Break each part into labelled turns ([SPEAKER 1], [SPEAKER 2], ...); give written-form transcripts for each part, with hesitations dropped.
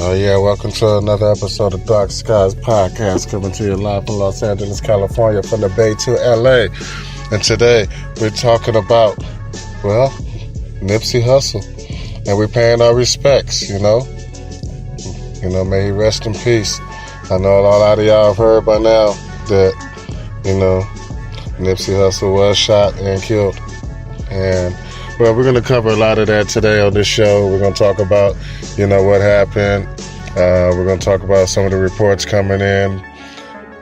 [SPEAKER 1] Oh yeah, welcome to another episode of Dark Skies Podcast, coming to you live from Los Angeles, California, from the Bay to LA. And today we're talking about, well, Nipsey Hussle, and we're paying our respects. May he rest in peace. I know a lot of y'all have heard by now that Nipsey Hussle was shot and killed, and well, we're going to cover a lot of that today on this show. We're going to talk about, what happened. We're going to talk about some of the reports coming in.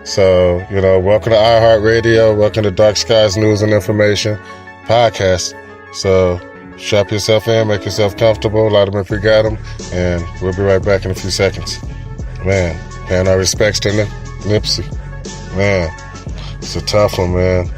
[SPEAKER 1] So, welcome to iHeartRadio. Welcome to Dark Skies News and Information Podcast. So, strap yourself in, make yourself comfortable, light them if you got them, and we'll be right back in a few seconds. Man, paying our respects to Nipsey. Man, it's a tough one, man.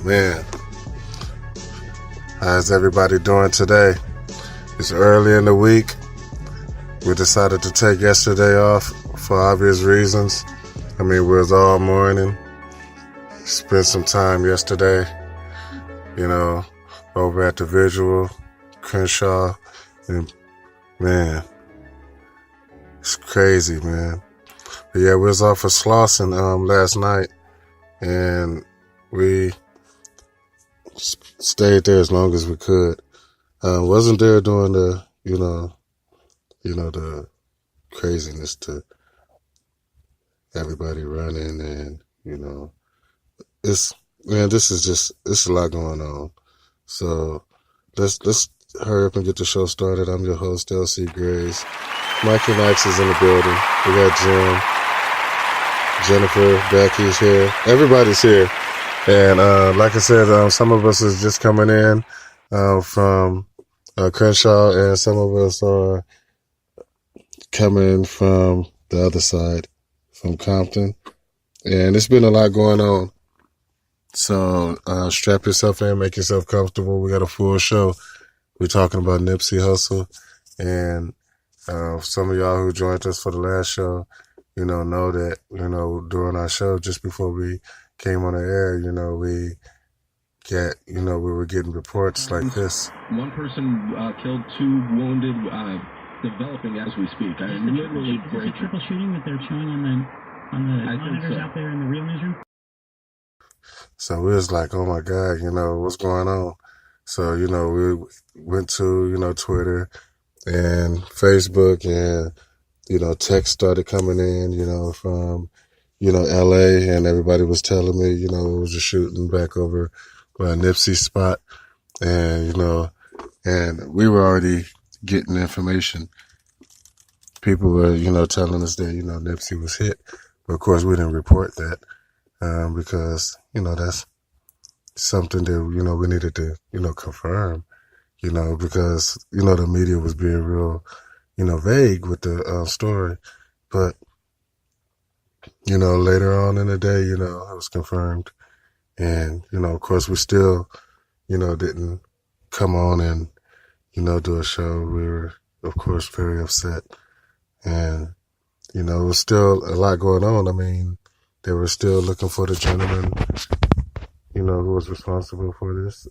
[SPEAKER 1] Man, how's everybody doing today? It's early in the week. We decided to take yesterday off for obvious reasons. We was all morning. Spent some time yesterday, over at the Visual, Crenshaw. And man, it's crazy, man. But yeah, we was off for Slauson last night, and we stayed there as long as we could. Wasn't there during the, the craziness to everybody running and, it's a lot going on. So let's hurry up and get the show started. I'm your host, LC Grays. Mikey Max is in the building. We got Jim, Jennifer, Becky's here. Everybody's here. And like I said, some of us is just coming in from Crenshaw, and some of us are coming from the other side, from Compton. And it's been a lot going on. So strap yourself in, make yourself comfortable. We got a full show. We're talking about Nipsey Hussle. And some of y'all who joined us for the last show, know that, during our show, just before we came on the air, we were getting reports like this.
[SPEAKER 2] One person killed, 2 wounded, developing as we speak.
[SPEAKER 3] Is it triple shooting that they're showing on the monitors out there in the real newsroom?
[SPEAKER 1] So we was like, oh my God, what's going on? So, we went to, Twitter and Facebook, and, text started coming in, from LA, and everybody was telling me, it was a shooting back over Nipsey's spot. And, and we were already getting information. People were, telling us that, Nipsey was hit. But of course, we didn't report that, because, that's something that, we needed to, confirm, because, the media was being real, vague with the story. But, later on in the day, it was confirmed. And, of course, we still, didn't come on and, do a show. We were, of course, very upset. And, it was still a lot going on. They were still looking for the gentleman, who was responsible for this.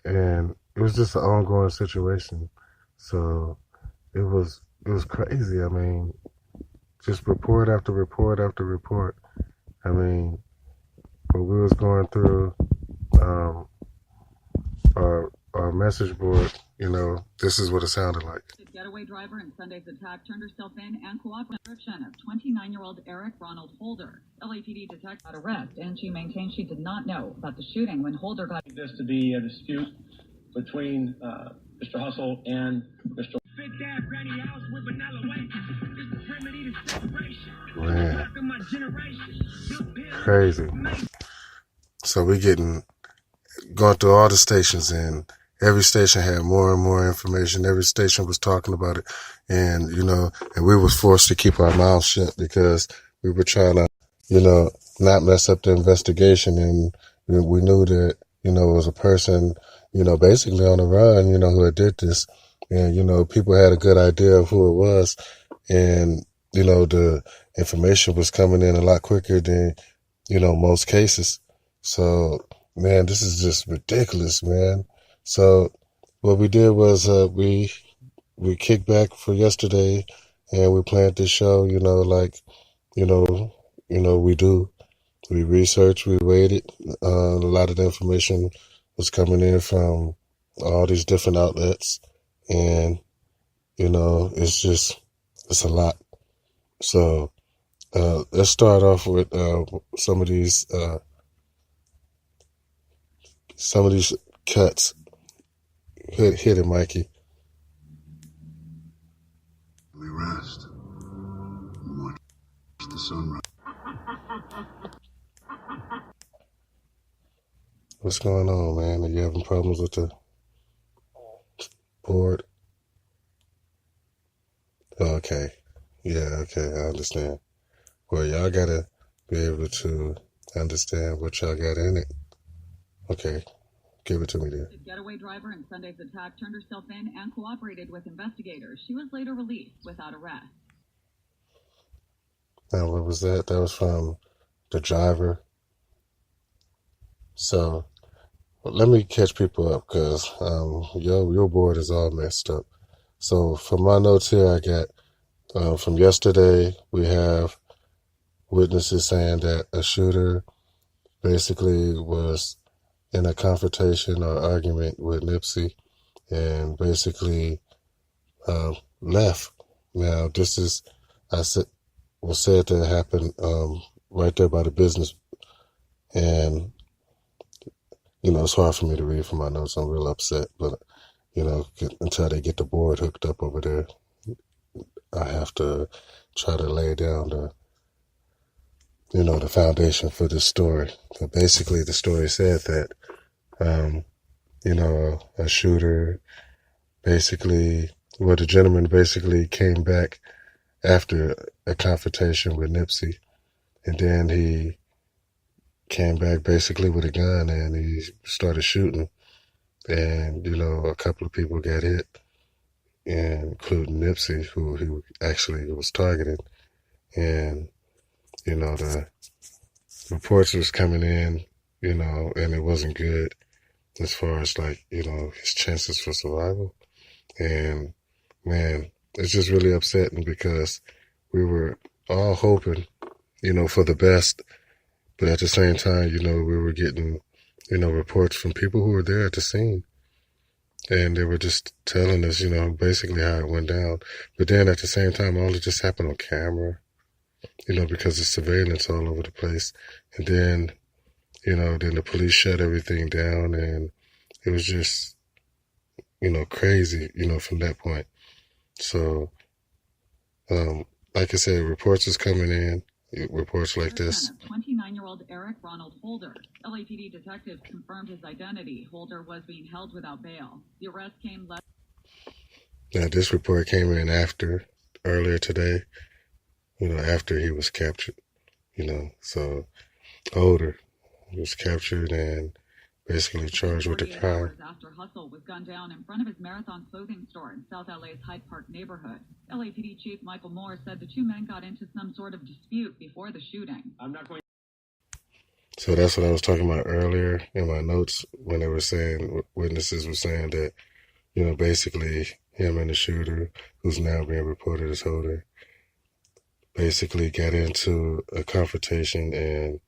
[SPEAKER 1] And it was just an ongoing situation. So it was crazy. Just report after report after report. When we was going through our message board, this is what it sounded like.
[SPEAKER 4] Getaway driver in Sunday's attack turned herself in and cooperated. Description of 29-year-old Eric Ronald Holder. LAPD detective got arrest, and she maintained she did not know about the shooting when Holder got.
[SPEAKER 2] This to be a dispute between Mr. Hussle and Mr.
[SPEAKER 1] Man, crazy. So we going through all the stations, and every station had more and more information. Every station was talking about it, and and we was forced to keep our mouths shut because we were trying to, not mess up the investigation. And we knew that, it was a person, basically on the run, who had did this. And, people had a good idea of who it was. And, the information was coming in a lot quicker than, most cases. So, man, this is just ridiculous, man. So what we did was, we kicked back for yesterday, and we planned this show, we do. We researched, we waited. A lot of the information was coming in from all these different outlets, and, it's a lot. So, let's start off with, some of these cuts. Hit it, Mikey.
[SPEAKER 5] We rest. We watch the sunrise.
[SPEAKER 1] What's going on, man? Are you having problems with the board? Okay. Yeah, okay, I understand. Well, y'all gotta be able to understand what y'all got in it. Okay, give it to me there.
[SPEAKER 4] The getaway driver in Sunday's attack turned herself in and cooperated with investigators. She was later released without arrest.
[SPEAKER 1] Now, what was that? That was from the driver. So, let me catch people up, because your board is all messed up. So, from my notes here, I got from yesterday, we have witnesses saying that a shooter basically was in a confrontation or argument with Nipsey and basically left. Now, this is, was said to happen right there by the business. And, it's hard for me to read from my notes. I'm real upset, but, until they get the board hooked up over there, I have to try to lay down the foundation for this story. But basically, the story said that, a shooter the gentleman basically came back after a confrontation with Nipsey, and then he came back basically with a gun, and he started shooting, and, a couple of people got hit, including Nipsey, who he actually was targeted. And, the reports was coming in, and it wasn't good as far as his chances for survival. And man, it's just really upsetting because we were all hoping, for the best. But at the same time, we were getting, reports from people who were there at the scene. And they were just telling us, basically how it went down. But then at the same time, all it just happened on camera, because of surveillance all over the place. And then, then the police shut everything down, and it was just, crazy, from that point. So, like I said, reports is coming in, reports like this.
[SPEAKER 4] 29-year-old Eric Ronald Holder. LAPD detectives confirmed his identity. Holder was being held without bail. The arrest came less.
[SPEAKER 1] Now, this report came in earlier today, after he was captured, so Holder was captured and basically charged with the crime.
[SPEAKER 4] After Hussle was gunned down in front of his Marathon clothing store in South LA's Hyde Park neighborhood. LAPD Chief Michael Moore said the two men got into some sort of dispute before the shooting.
[SPEAKER 1] So that's what I was talking about earlier in my notes when they were saying, witnesses were saying that, basically him and the shooter, who's now being reported as Holder, basically got into a confrontation and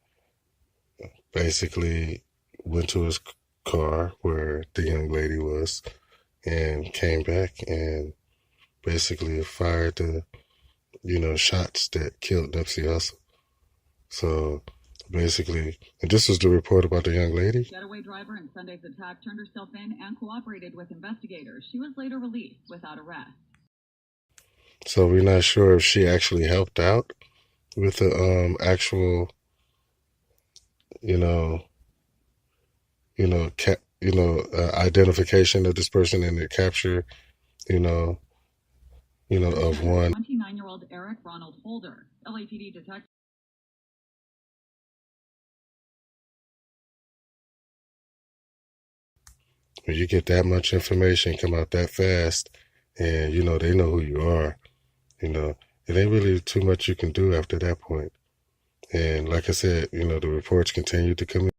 [SPEAKER 1] basically went to his car where the young lady was, and came back and basically fired the, shots that killed Nipsey Hussle. So basically, and this was the report about the young lady.
[SPEAKER 4] Getaway driver in Sunday's attack turned herself in and cooperated with investigators. She was later released without arrest.
[SPEAKER 1] So we're not sure if she actually helped out with the actual, identification of this person and the capture, of one.
[SPEAKER 4] 29-year-old Eric Ronald Holder. LAPD detectives.
[SPEAKER 1] When you get that much information come out that fast, and they know who you are, it ain't really too much you can do after that point. And like I said, the reports continue to come in.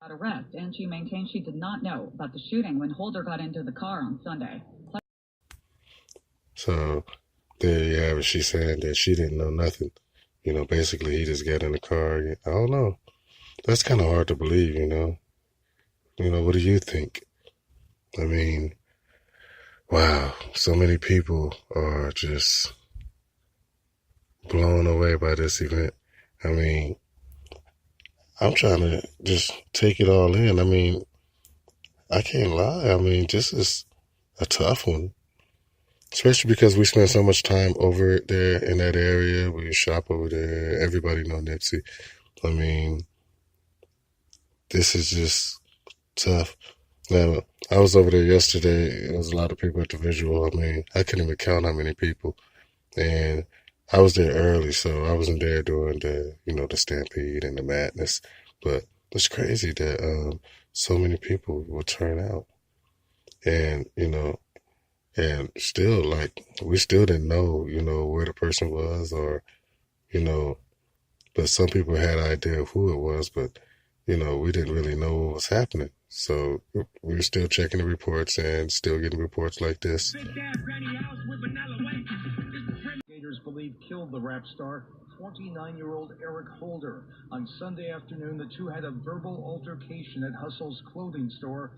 [SPEAKER 4] Arrest, and she maintained she did not know about the shooting when Holder got into the car on Sunday.
[SPEAKER 1] So there you have it. She's saying that she didn't know nothing. Basically he just got in the car. I don't know. That's kind of hard to believe, what do you think? I mean, wow, so many people are just blown away by this event. I mean, I'm trying to just take it all in. I mean, I can't lie. I mean, this is a tough one, especially because we spend so much time over there in that area. We shop over there. Everybody know Nipsey. I mean, this is just tough. Now, I was over there yesterday. There was a lot of people at the visual. I mean, I couldn't even count how many people. And I was there early, so I wasn't there during the, the stampede and the madness. But it's crazy that so many people will turn out. And, and still, like, we still didn't know, where the person was or, but some people had an idea of who it was, but, we didn't really know what was happening. So we were still checking the reports and still getting reports like this.
[SPEAKER 6] Investigators believe killed the rap star, 29-year-old Eric Holder. On Sunday afternoon, the two had a verbal altercation at Hussle's clothing store.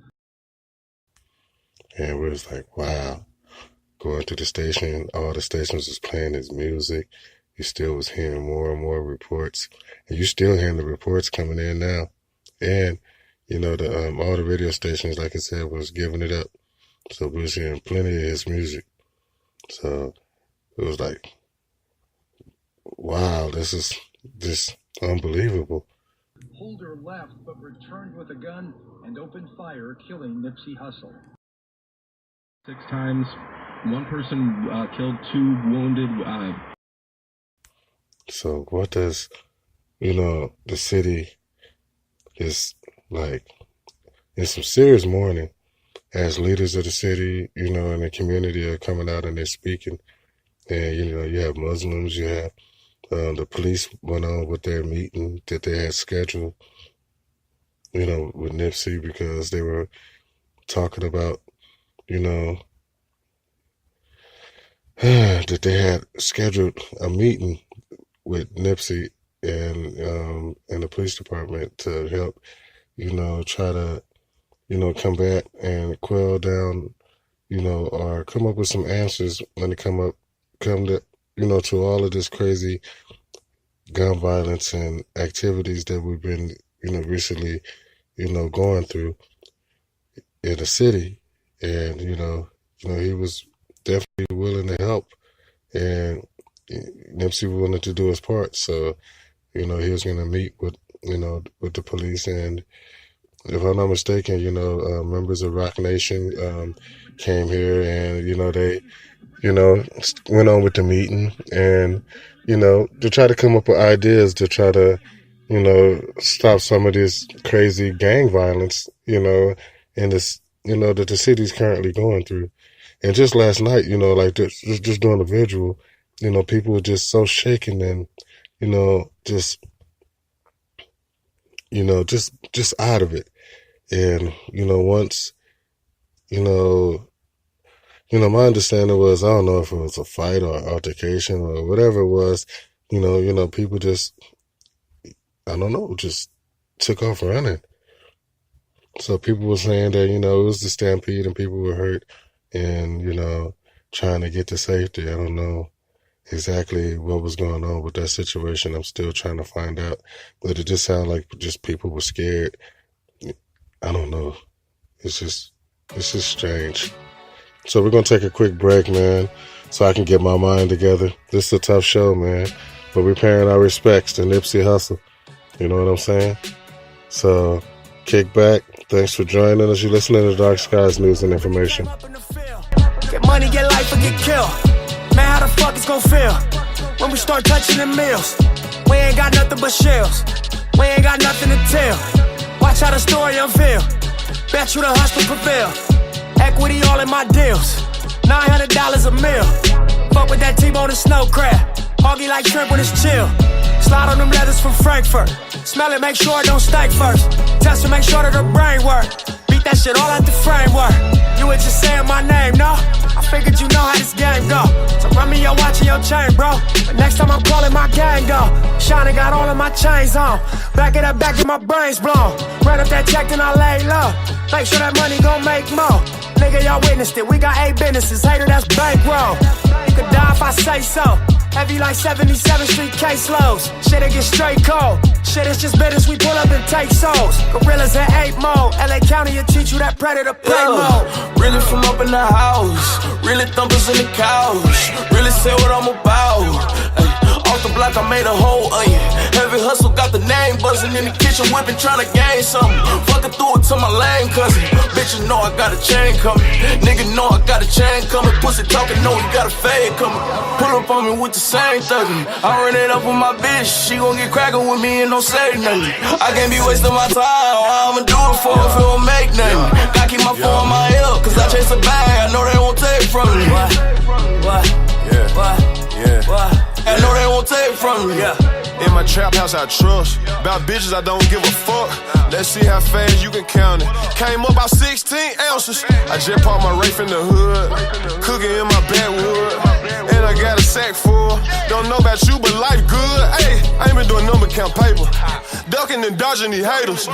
[SPEAKER 1] And we was like, wow. Going to the station, all the stations was playing his music. You still was hearing more and more reports. And you still hearing the reports coming in now. And, all the radio stations, like I said, was giving it up. So we was hearing plenty of his music. So it was like, wow, this is just unbelievable.
[SPEAKER 6] Holder left but returned with a gun and opened fire, killing Nipsey Hussle.
[SPEAKER 2] 6 times, 1 person killed, 2 wounded.
[SPEAKER 1] So what does, the city is like in some serious mourning as leaders of the city, and the community are coming out and they're speaking. And, you have Muslims, you have the police went on with their meeting that they had scheduled, with Nipsey because they were talking about, that they had scheduled a meeting with Nipsey and the police department to help, try to, combat and quell down, or come up with some answers when it come to, to all of this crazy gun violence and activities that we've been, recently, going through in the city. And, he was definitely willing to help. And Nipsey wanted to do his part. So, he was going to meet with, with the police. And if I'm not mistaken, members of Rock Nation came here and, they, went on with the meeting and, to try to come up with ideas to try to, stop some of this crazy gang violence, in this, that the city's currently going through. And just last night, like just doing the visual, people were just so shaken and, just out of it. And, once, my understanding was, I don't know if it was a fight or altercation or whatever it was, people just, I don't know, just took off running. So people were saying that, it was the stampede and people were hurt. and, you know, trying to get to safety. I don't know exactly what was going on with that situation. I'm still trying to find out, but it just sounded like just people were scared. I don't know. It's just strange. So we're going to take a quick break, man, so I can get my mind together. This is a tough show, man, but we're paying our respects to Nipsey Hussle. You know what I'm saying? So kick back. Thanks for joining us. You're listening to Dark Skies News and Information.
[SPEAKER 7] Get money, get life, or get killed. Man, how the fuck it's gon' feel when we start touching the mills? We ain't got nothing but shells. We ain't got nothing to tell. Watch how the story unveil. Bet you the hustle prevail. Equity all in my deals. $900 a meal. Fuck with that T-bone and snow crab. Hoggy like shrimp when it's chill. Slide on them leathers from Frankfurt. Smell it, make sure it don't stink first. Test to make sure that the brain work. Beat that shit all out the framework. You were just saying my name, no? I figured you know how this game go. So run me your watch and your chain, bro. But next time I'm calling my gang, go. Shiny got all of my chains on. Back it up, back in my brains blown. Run up that check, then I lay low. Make sure that money gon' make more. Nigga, y'all witnessed it. We got 8 businesses. Hater, that's bankroll. You could die if I say so. Heavy like 77th Street caseloads. Shit, it get straight cold. Shit, it's just business. We pull up and take souls. Gorillas in 8 mode. LA County will teach you that predator play mode.
[SPEAKER 8] Really from up in the house. Really thumpers in the couch. Really say what I'm about. Ay, off the block, I made a whole onion. Heavy hustle, got the name buzzing in the kitchen, whipping, trying to gain something. Fucking through it to my lame cousin. Bitches know I got a chain coming. Nigga know I got a chain coming. Pussy talking, know he got a fade coming. Pull up on me with the same thuggin'. I run it up with my bitch. She gon' get crackin' with me and don't say nothing. I can't be wasting my time. I'ma do it for if it don't make nothing. Gotta keep my phone on my hip, cause I chase a bag. I know they won't take from me. What? Yeah. What? I know they won't take from me. Yeah.
[SPEAKER 9] In my trap house, I trust. About bitches, I don't give a fuck. Let's see how fast you can count it. Came up about 16 ounces. I just parked my Wraith in the hood. Cooking in my backwood. And I got a sack full. Don't know about you, but life good. Hey, I ain't been doing number count paper. Ducking and dodging these haters.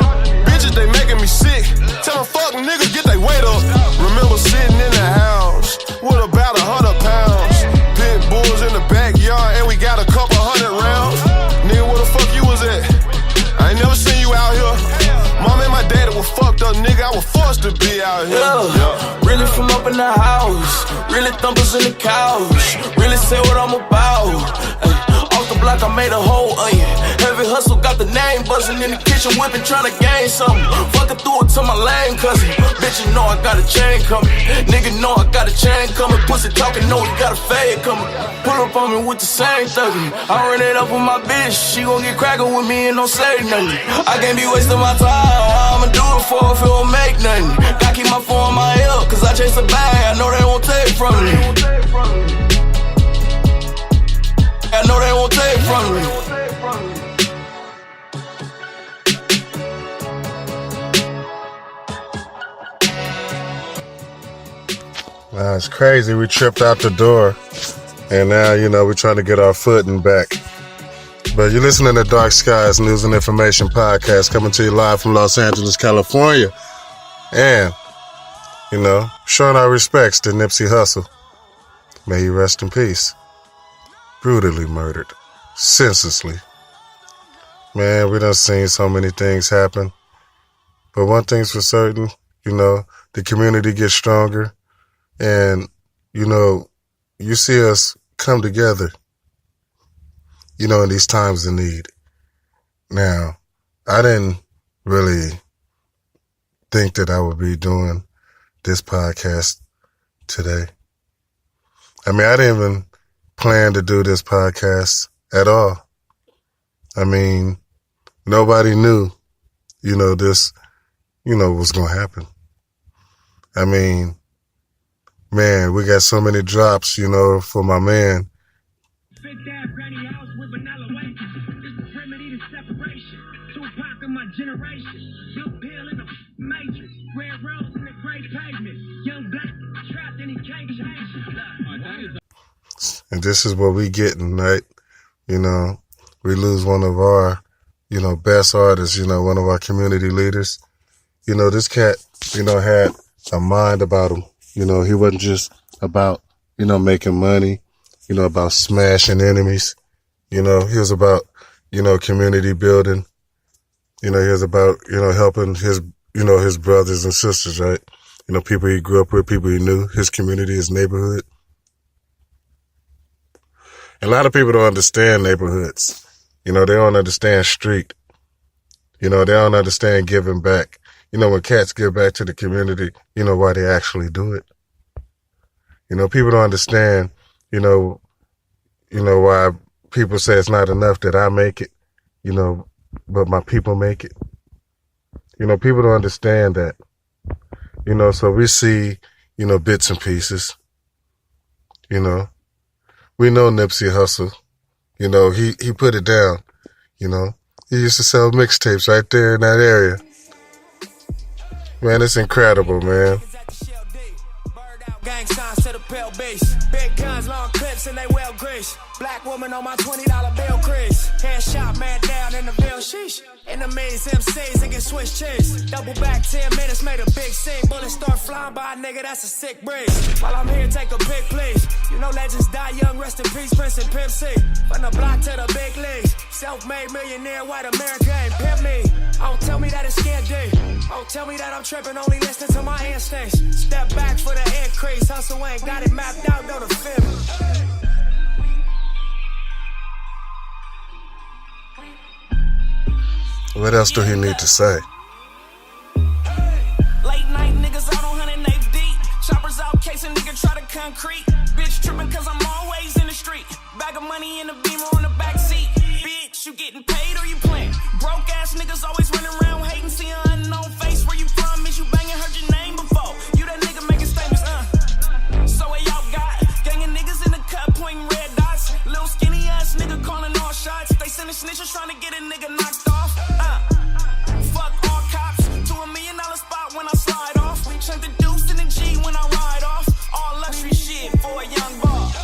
[SPEAKER 9] Bitches, they making me sick. Tell them fuck niggas, get they weight up. Remember sitting in the house with about 100 pounds. Pit bulls in the backyard, and we got a couple 100 rounds. Nigga, where the fuck you was at? I ain't never seen you out here. Mom and my daddy were fucked up, nigga. I was forced to be out here.
[SPEAKER 8] Yeah. Really from up in the house. Really thumpers in the couch. Really say what I'm about. Ay, off the block, I made a whole onion. Heavy hustle, got the name buzzing in the kitchen, whipping, trying to gain something. Fucking through it to my lame cousin. Bitches know I got a chain coming. Nigga know I got a chain coming. Pussy talking, know he got a fade coming. Pull up on me with the same thuggin'. I run it up with my bitch. She gon' get crackin' with me and don't say nothing. I can't be wasting my time. I'ma do it for if it don't make nothing. Gotta keep my phone on my hip, cause I chase a bag. I know they won't take from me. I know they won't take from me.
[SPEAKER 1] It's crazy. We tripped out the door, and now, you know, we're trying to get our footing back. But you're listening to Dark Skies News and Information Podcast, coming to you live from Los Angeles, California. And, you know, showing our respects to Nipsey Hussle. May he rest in peace. Brutally murdered. Senselessly. Man, we done seen so many things happen. But one thing's for certain, you know, the community gets stronger. And, you know, you see us come together, you know, in these times of need. Now, I didn't really think that I would be doing this podcast today. I mean, I didn't even plan to do this podcast at all. I mean, nobody knew, you know, this, you know, was going to happen. I mean, man, we got so many drops, you know, for my man. And this is what we getting, right? You know, we lose one of our, you know, best artists, you know, one of our community leaders. You know, this cat, you know, had a mind about him. You know, he wasn't just about, you know, making money, you know, about smashing enemies. You know, he was about, you know, community building. You know, he was about, you know, helping his, you know, his brothers and sisters, right? You know, people he grew up with, people he knew, his community, his neighborhood. And a lot of people don't understand neighborhoods. You know, they don't understand street. You know, they don't understand giving back. You know, when cats give back to the community, you know, why they actually do it. You know, people don't understand, you know, why people say it's not enough that I make it, you know, but my people make it. You know, people don't understand that. You know, so we see, you know, bits and pieces. You know, we know Nipsey Hussle. You know, he put it down. You know, he used to sell mixtapes right there in that area. Man, it's incredible, man.
[SPEAKER 7] Gang signs to the pale base. Big guns, long clips, and they well graced. Black woman on my $20 bill crease. Headshot, man down in the bill, sheesh. Enemies, MCs, and get switch chase. Double back 10 minutes, made a big scene. Bullets start flying by, nigga, that's a sick breeze. While I'm here, take a pic, please. You know legends die young, rest in peace, Prince and Pimp C. From the block to the big leagues. Self-made millionaire, white America ain't pimp me. Don't tell me that it's scared day. Don't tell me that I'm tripping, only listening to my instincts. Step back for the increase. Hustle ain't got it mapped out, don't feel me.
[SPEAKER 1] What else do he need to say?
[SPEAKER 8] Late night niggas out on 108 deep. Choppers out, case a nigga try to concrete. Bitch tripping cause I'm always in the street. Bag of money in the beamer on the back seat. Bitch, you getting paid or you playing? Broke ass niggas always running around hating. See an unknown face. Where you from? Is you banging? Heard your name before. You that nigga making statements, So where y'all got? Gang of niggas in the cut pointing red dots. Little skinny ass nigga calling all shots. They sending snitches trying to get a nigga knocked off. Fuck all cops. To $1 million spot when I slide off. Chuck the deuce in the G when I ride off. All luxury shit for a young boss.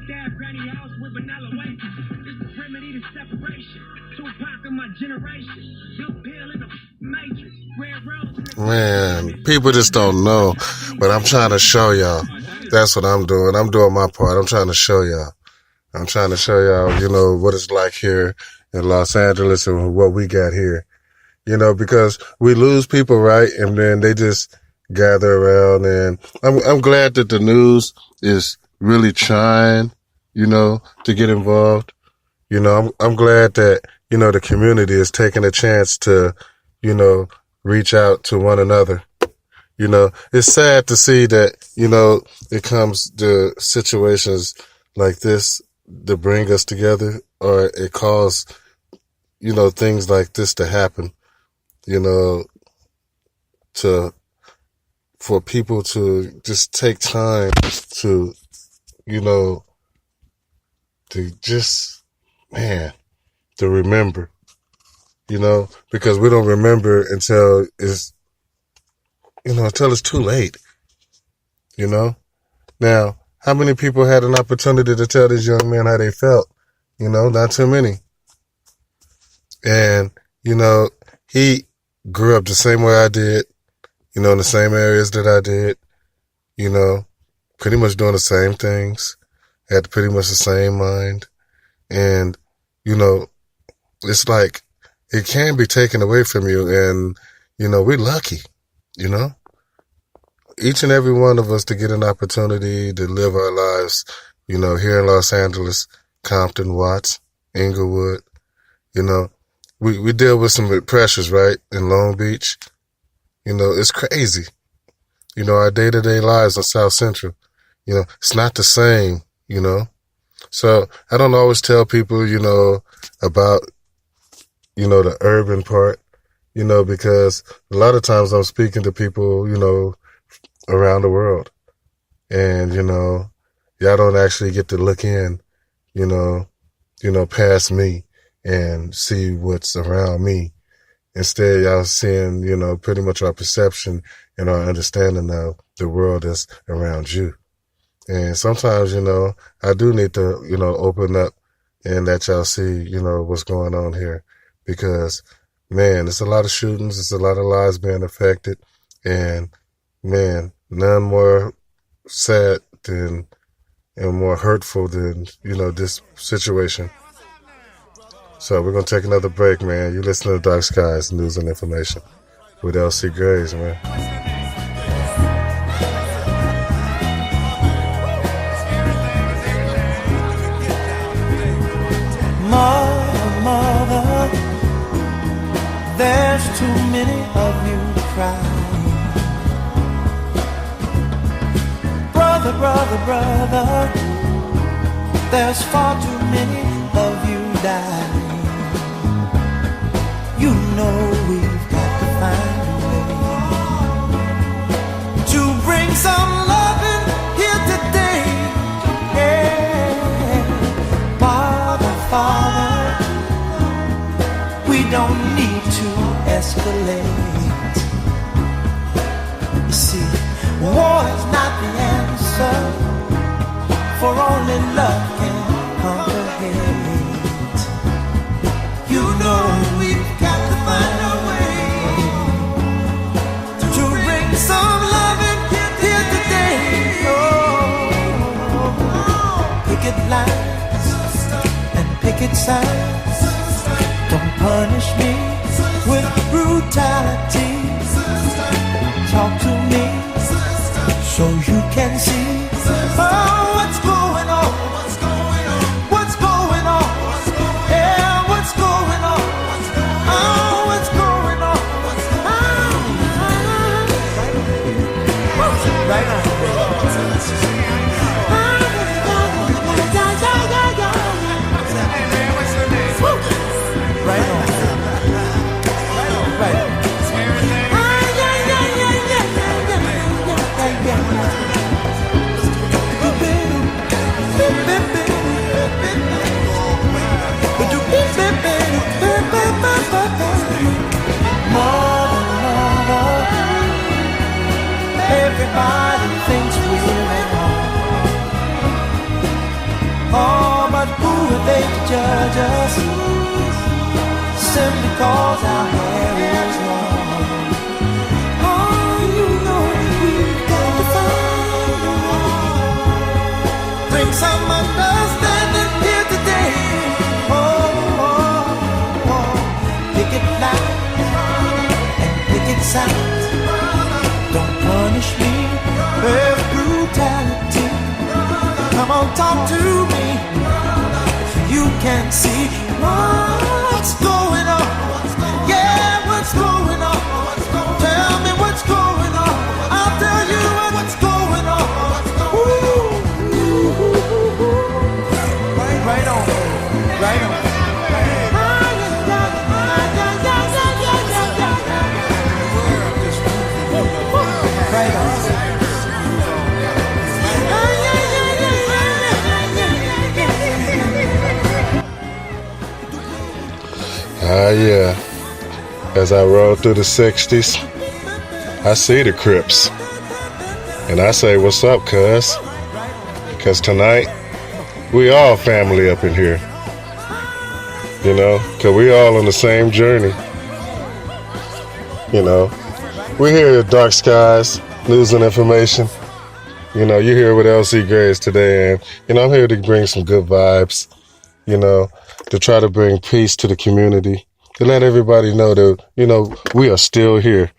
[SPEAKER 3] Dad, granny house with vanilla wafers. It's the remedy to separation. Tupac of my generation. Blue pill in the matrix. Red rose.
[SPEAKER 1] Man, people just don't know, but I'm trying to show y'all. That's what I'm doing. I'm doing my part. I'm trying to show y'all. I'm trying to show y'all, you know, what it's like here in Los Angeles and what we got here. You know, because we lose people, right? And then they just gather around, and I'm glad that the news is really trying, you know, to get involved. You know, I'm glad that, you know, the community is taking a chance to, you know, reach out to one another. You know, it's sad to see that, you know, it comes to situations like this to bring us together, or it cause, you know, things like this to happen, you know, for people to just take time to, you know, to just, man, to remember, you know, because we don't remember until it's, you know, until it's too late, you know. Now, how many people had an opportunity to tell this young man how they felt? You know, not too many. And, you know, he grew up the same way I did, you know, in the same areas that I did, you know, pretty much doing the same things, had pretty much the same mind. And, you know, it's like it can be taken away from you. And, you know, we're lucky, you know, each and every one of us to get an opportunity to live our lives, you know, here in Los Angeles, Compton, Watts, Inglewood. You know, we deal with some pressures, right, in Long Beach. You know, it's crazy. You know, our day-to-day lives in South Central, you know, it's not the same, you know. So I don't always tell people, you know, about, you know, the urban part, you know, because a lot of times I'm speaking to people, you know, around the world. And, you know, y'all don't actually get to look in, you know, past me and see what's around me. Instead, y'all seeing, you know, pretty much our perception and our understanding of the world that's around you. And sometimes, you know, I do need to, you know, open up and that y'all see, what's going on here. Because, man, it's a lot of shootings. It's a lot of lives being affected. And, man, none more sad than and more hurtful than, this situation. So we're going to take another break, man. You listen to Dark Skies News and Information with LC Graves, man.
[SPEAKER 10] Mother, there's too many of you crying. Brother, there's far too many of you dying. You know we've got to find a way to bring some loving here today. Yeah. Father, we don't need to escalate. You see, war is not the answer, for only love can conquer hate. You know we've got to find a way to bring some loving here today. Oh, picket lines and picket signs, don't punish me with brutality. Talk to me so you can see what's going on. What's going on? Yeah, what's going on? Oh, what's going on? Right on. Right on. Right on. Mother, everybody thinks we're at home. Oh, but who are they to judge us? Simply cause our hair is long. Oh, you know we've got to find a way. Bring some understanding here today. Picket lines and picket signs, don't punish me with brutality. Come on, talk to me so you can see what's going on. Yeah, what's going on? Tell me what's going on. I'll tell you what's going on. Right on, right on.
[SPEAKER 1] Yeah. As I roll through the 60s, I see the Crips. And I say, what's up, cuz? Because tonight, we all family up in here. Because we all on the same journey. We're here at Dark Skies, News and Information. You're here with LC Graves today. And, I'm here to bring some good vibes, to try to bring peace to the community. To let everybody know that, we are still here.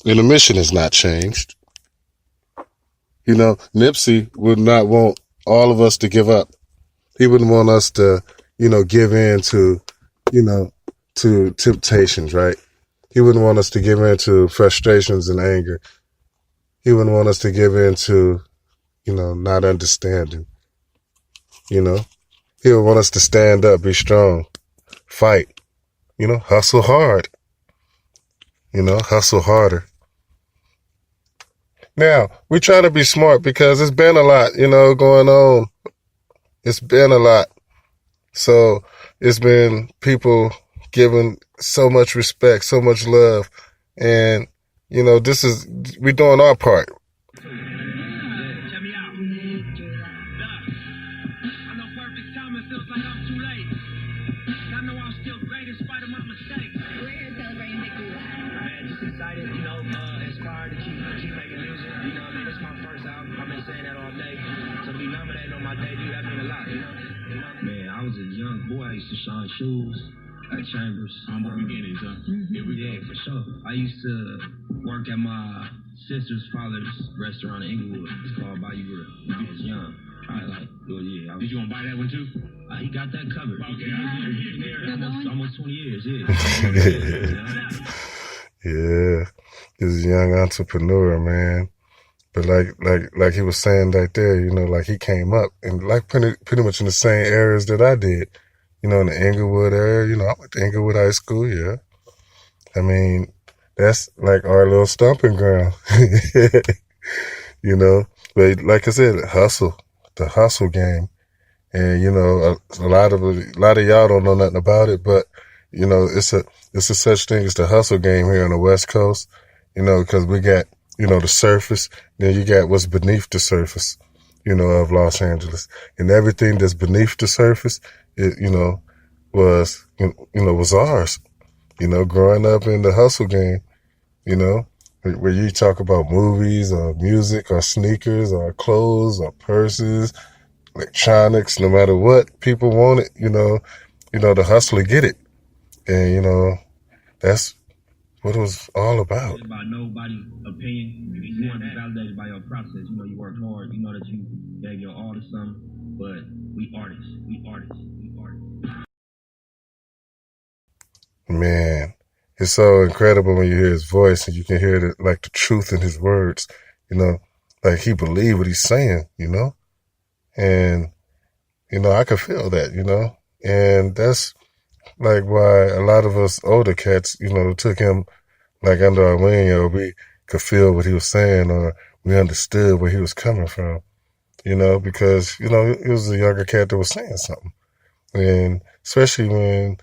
[SPEAKER 1] And the mission has not changed. Nipsey would not want all of us to give up. He wouldn't want us to, give in to, to temptations, right? He wouldn't want us to give in to frustrations and anger. He wouldn't want us to give in to, not understanding. He would want us to stand up, be strong, fight, hustle hard, hustle harder. Now, we try to be smart because it's been a lot, going on. It's been a lot. So it's been people giving so much respect, so much love. And, we're doing our part.
[SPEAKER 3] Check me out. I know perfect timing feels like I'm too late. excited, inspired to keep making music. You know what I mean? It's my first album. I've been saying that all day. To be nominated on my debut, that means a lot, you know?
[SPEAKER 2] Man, I was a young boy. I used to shine shoes at Chambers. Humble beginnings, huh? Here we go. For sure. I used to work at my sister's father's restaurant in Inglewood. It's called Bayou Grill. When I was young. Probably like, yeah. Did you gonna buy that one too? He got that covered. Okay, almost 20 years, yeah.
[SPEAKER 1] Yeah, he's a young entrepreneur, man. But like he was saying right there, like he came up and like pretty much in the same areas that I did, in the Inglewood area. I went to Inglewood High School, yeah. I mean, that's like our little stomping ground, But like I said, the hustle game. And, a lot of y'all don't know nothing about it, but, it's a such thing as the hustle game here on the West Coast, because we got, the surface, then you got what's beneath the surface, of Los Angeles. And everything that's beneath the surface, was ours, growing up in the hustle game, where you talk about movies or music or sneakers or clothes or purses, electronics, no matter what people want it, the hustler get it. And, that's what it was all about.
[SPEAKER 2] It's about nobody's opinion. You want to be validated by your process. You work hard. You know that you gave your all to something. But we artists.
[SPEAKER 1] Man, it's so incredible when you hear his voice and you can hear the truth in his words, like he believed what he's saying, And, I could feel that, and that's like why a lot of us older cats, took him like under our wing, or we could feel what he was saying, or we understood where he was coming from, because, he was a younger cat that was saying something. And especially when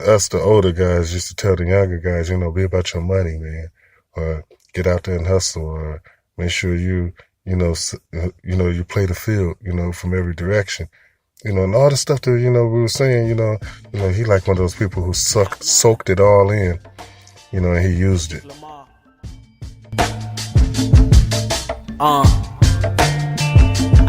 [SPEAKER 1] us, the older guys, used to tell the younger guys, be about your money, man, or get out there and hustle, or make sure you play the field, from every direction, and all the stuff that, we were saying, he like one of those people who soaked it all in, and he used it.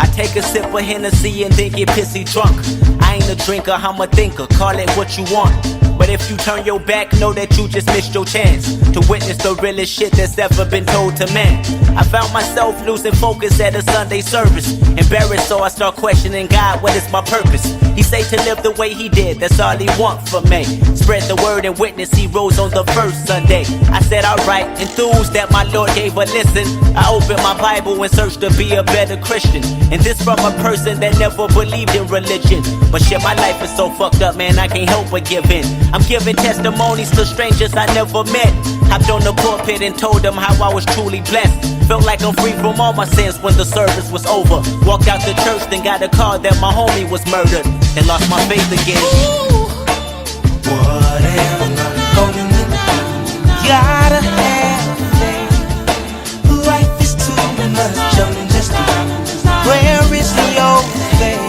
[SPEAKER 11] I take a sip of Hennessy and then get pissy drunk. I ain't a drinker, I'm a thinker, call it what you want. But if you turn your back, know that you just missed your chance to witness the realest shit that's ever been told to man. I found myself losing focus at a Sunday service. Embarrassed, so I start questioning God, what is my purpose? He say to live the way he did, that's all he want from me. Spread the word and witness, he rose on the first Sunday. I said alright, enthused that my Lord gave a listen. I opened my Bible and searched to be a better Christian. And this from a person that never believed in religion. But shit, my life is so fucked up, man, I can't help but give in. I'm giving testimonies to strangers I never met. Hopped on the pulpit and told them how I was truly blessed. Felt like I'm free from all my sins when the service was over. Walked out the church, then got a call that my homie was murdered. And lost my faith again.
[SPEAKER 10] Ooh, what am I gonna do? Gotta have faith. Life is too much, I'm just where is your faith?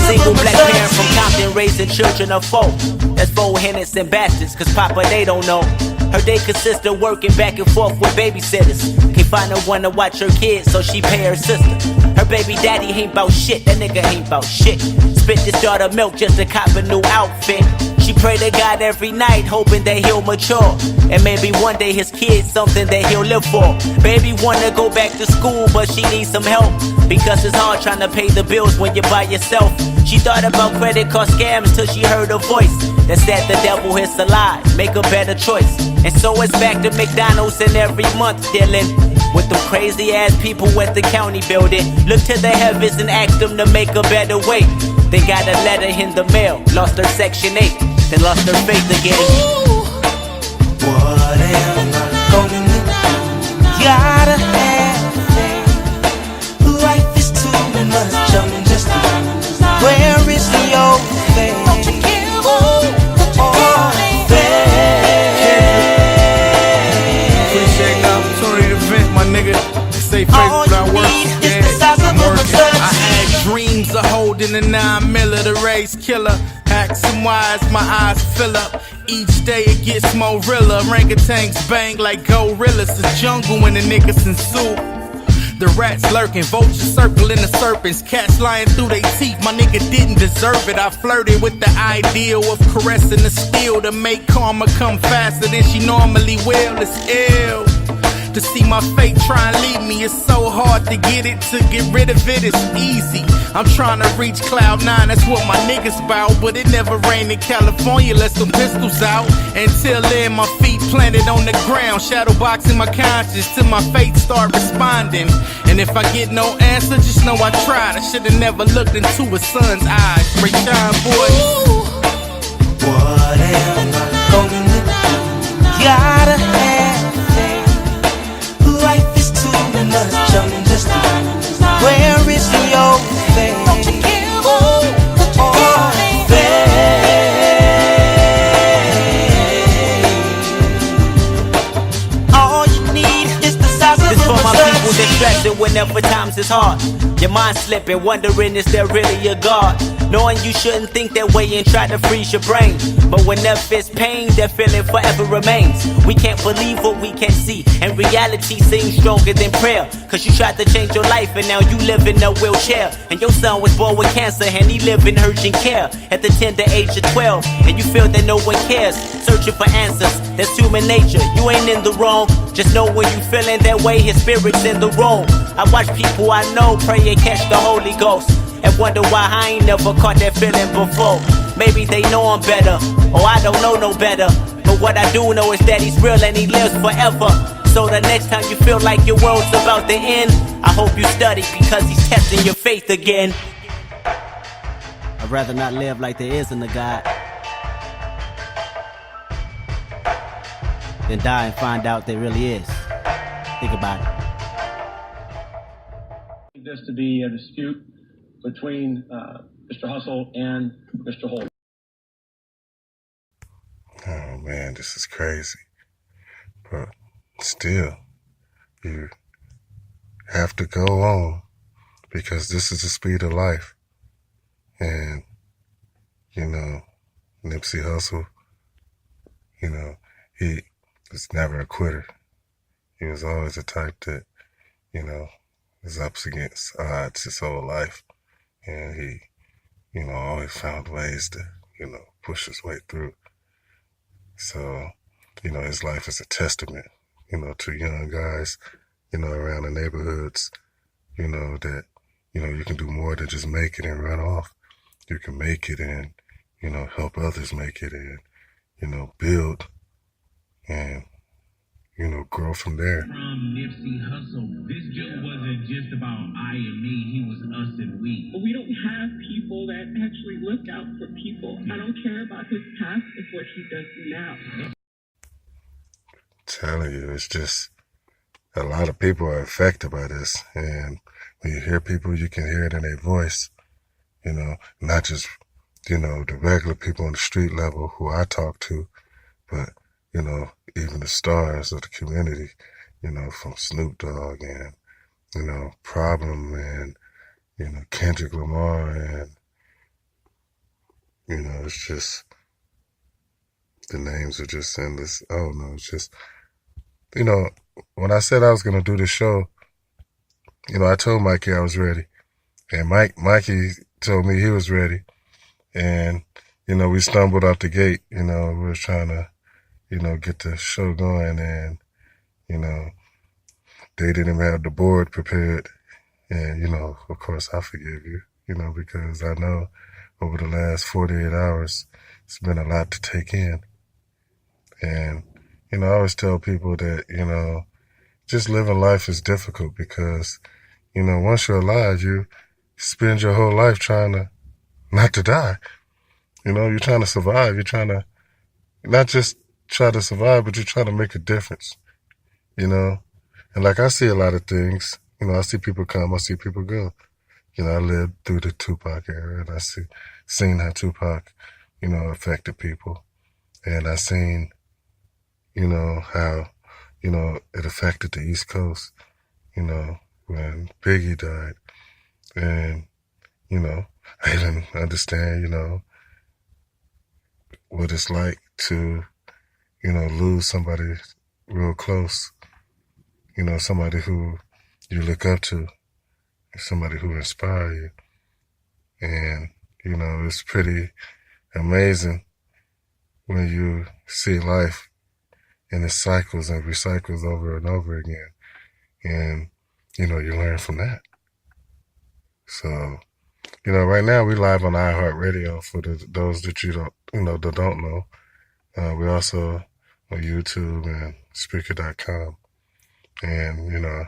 [SPEAKER 11] Single black parent from Compton raising children of four. That's 4 Hennets and bastards, cause Papa they don't know. Her day consists of working back and forth with babysitters. Can't find no one to watch her kids, so she pay her sister. Her baby daddy ain't bout shit, that nigga ain't bout shit. Spit this daughter milk just to cop a new outfit. She pray to God every night, hoping that he'll mature. And maybe one day his kid's something that he'll live for. Baby wanna go back to school, but she needs some help. Because it's hard trying to pay the bills when you're by yourself. She thought about credit card scams till she heard a voice that said the devil is a lie, make a better choice. And so it's back to McDonald's and every month dealing with them crazy ass people at the county building. Look to the heavens and ask them to make a better way. They got a letter in the mail, lost her Section 8, then lost her faith again.
[SPEAKER 10] Ooh, what am I gonna do? Gotta have faith. Life is too much, I'm just where is your faith?
[SPEAKER 12] Appreciate the opportunity to vent, my nigga. stay
[SPEAKER 7] All
[SPEAKER 12] faithful
[SPEAKER 7] you
[SPEAKER 12] without work.
[SPEAKER 7] need is the size of a massage.
[SPEAKER 12] I had dreams of holding a 9mm, the race killer. Hacks and wise, my eyes fill up. Each day it gets more realer. Orangutans bang like gorillas. The jungle when the niggas in soup. The rats lurking, vultures circling the serpents. Cats lying through they teeth, my nigga didn't deserve it. I flirted with the ideal of caressing the steel to make karma come faster than she normally will. It's ill to see my fate try and leave me. It's so hard to get it, to get rid of it, it's easy. I'm trying to reach cloud 9, that's what my niggas bout. But it never rained in California, let them pistols out. Until then, my feet planted on the ground, shadowboxing my conscience till my fate start responding. And if I get no answer, just know I tried. I should've never looked into a son's eyes. Great time, boy.
[SPEAKER 7] What am I gonna do? Gotta have faith. Life is too much, I'm just where is your faith? All you need is the size of
[SPEAKER 11] This for my people distracted whenever times is hard. Your mind slipping, wondering is there really a God? Knowing you shouldn't think that way and try to freeze your brain. But whenever it's pain, that feeling forever remains. We can't believe what we can't see, and reality seems stronger than prayer. Cause you tried to change your life and now you live in a wheelchair. And your son was born with cancer and he live in urgent care at the tender age of 12. And you feel that no one cares, searching for answers, that's human nature. You ain't in the wrong, just know when you feeling that way, his spirit's in the room. I watch people I know pray and catch the Holy Ghost, and wonder why I ain't never caught that feeling before. Maybe they know I'm better, or I don't know no better. But what I do know is that he's real and he lives forever. So the next time you feel like your world's about to end, I hope you study because he's testing your faith again. I'd rather not live like there isn't a God than die and find out there really is. Think about it.
[SPEAKER 6] This to be a dispute between Mr. Hussle and Mr. Holder.
[SPEAKER 1] Oh man, this is crazy. But still, you have to go on because this is the speed of life. And, you know, Nipsey Hussle, you know, he was never a quitter. He was always the type that, you know, was up against odds his whole life. And he, you know, always found ways to, you know, push his way through. So, you know, his life is a testament, you know, to young guys, you know, around the neighborhoods, you know, that, you know, you can do more than just make it and run off. You can make it and, you know, help others make it and, you know, build and, you know, grow from there.
[SPEAKER 2] From Nipsey Hussle, this dude wasn't just about I and me, he was us and we.
[SPEAKER 13] But we don't have people that actually look out for people. I don't care about his past, it's what he does now.
[SPEAKER 1] I'm telling you, it's just a lot of people are affected by this. And when you hear people, you can hear it in their voice, you know, not just, you know, the regular people on the street level who I talk to, but, you know, even the stars of the community, you know, from Snoop Dogg and, you know, Problem and, you know, Kendrick Lamar and, you know, it's just, the names are just endless. Oh no, it's just, you know, when I said I was going to do this show, you know, I told Mikey I was ready. And Mikey told me he was ready. And, you know, we stumbled out the gate, you know, we were trying to, you know, get the show going and, you know, they didn't even have the board prepared. And, you know, of course I forgive you, you know, because I know over the last 48 hours, it's been a lot to take in. And, you know, I always tell people that, you know, just living life is difficult because, you know, once you're alive, you spend your whole life trying to not to die. You know, you're trying to survive. You're trying to not just try to survive, but you're trying to make a difference, you know? And like I see a lot of things, you know, I see people come, I see people go. You know, I lived through the Tupac era and I seen how Tupac, you know, affected people. And I seen, you know, how, you know, it affected the East Coast. when Biggie died. And, I didn't understand, what it's like to, lose somebody real close, somebody who you look up to, somebody who inspires you. And, it's pretty amazing when you see life in its cycles and recycles over and over again. And, you learn from that. So, right now we live on iHeartRadio for those that you that don't know. We also on YouTube and Spreaker.com. And, I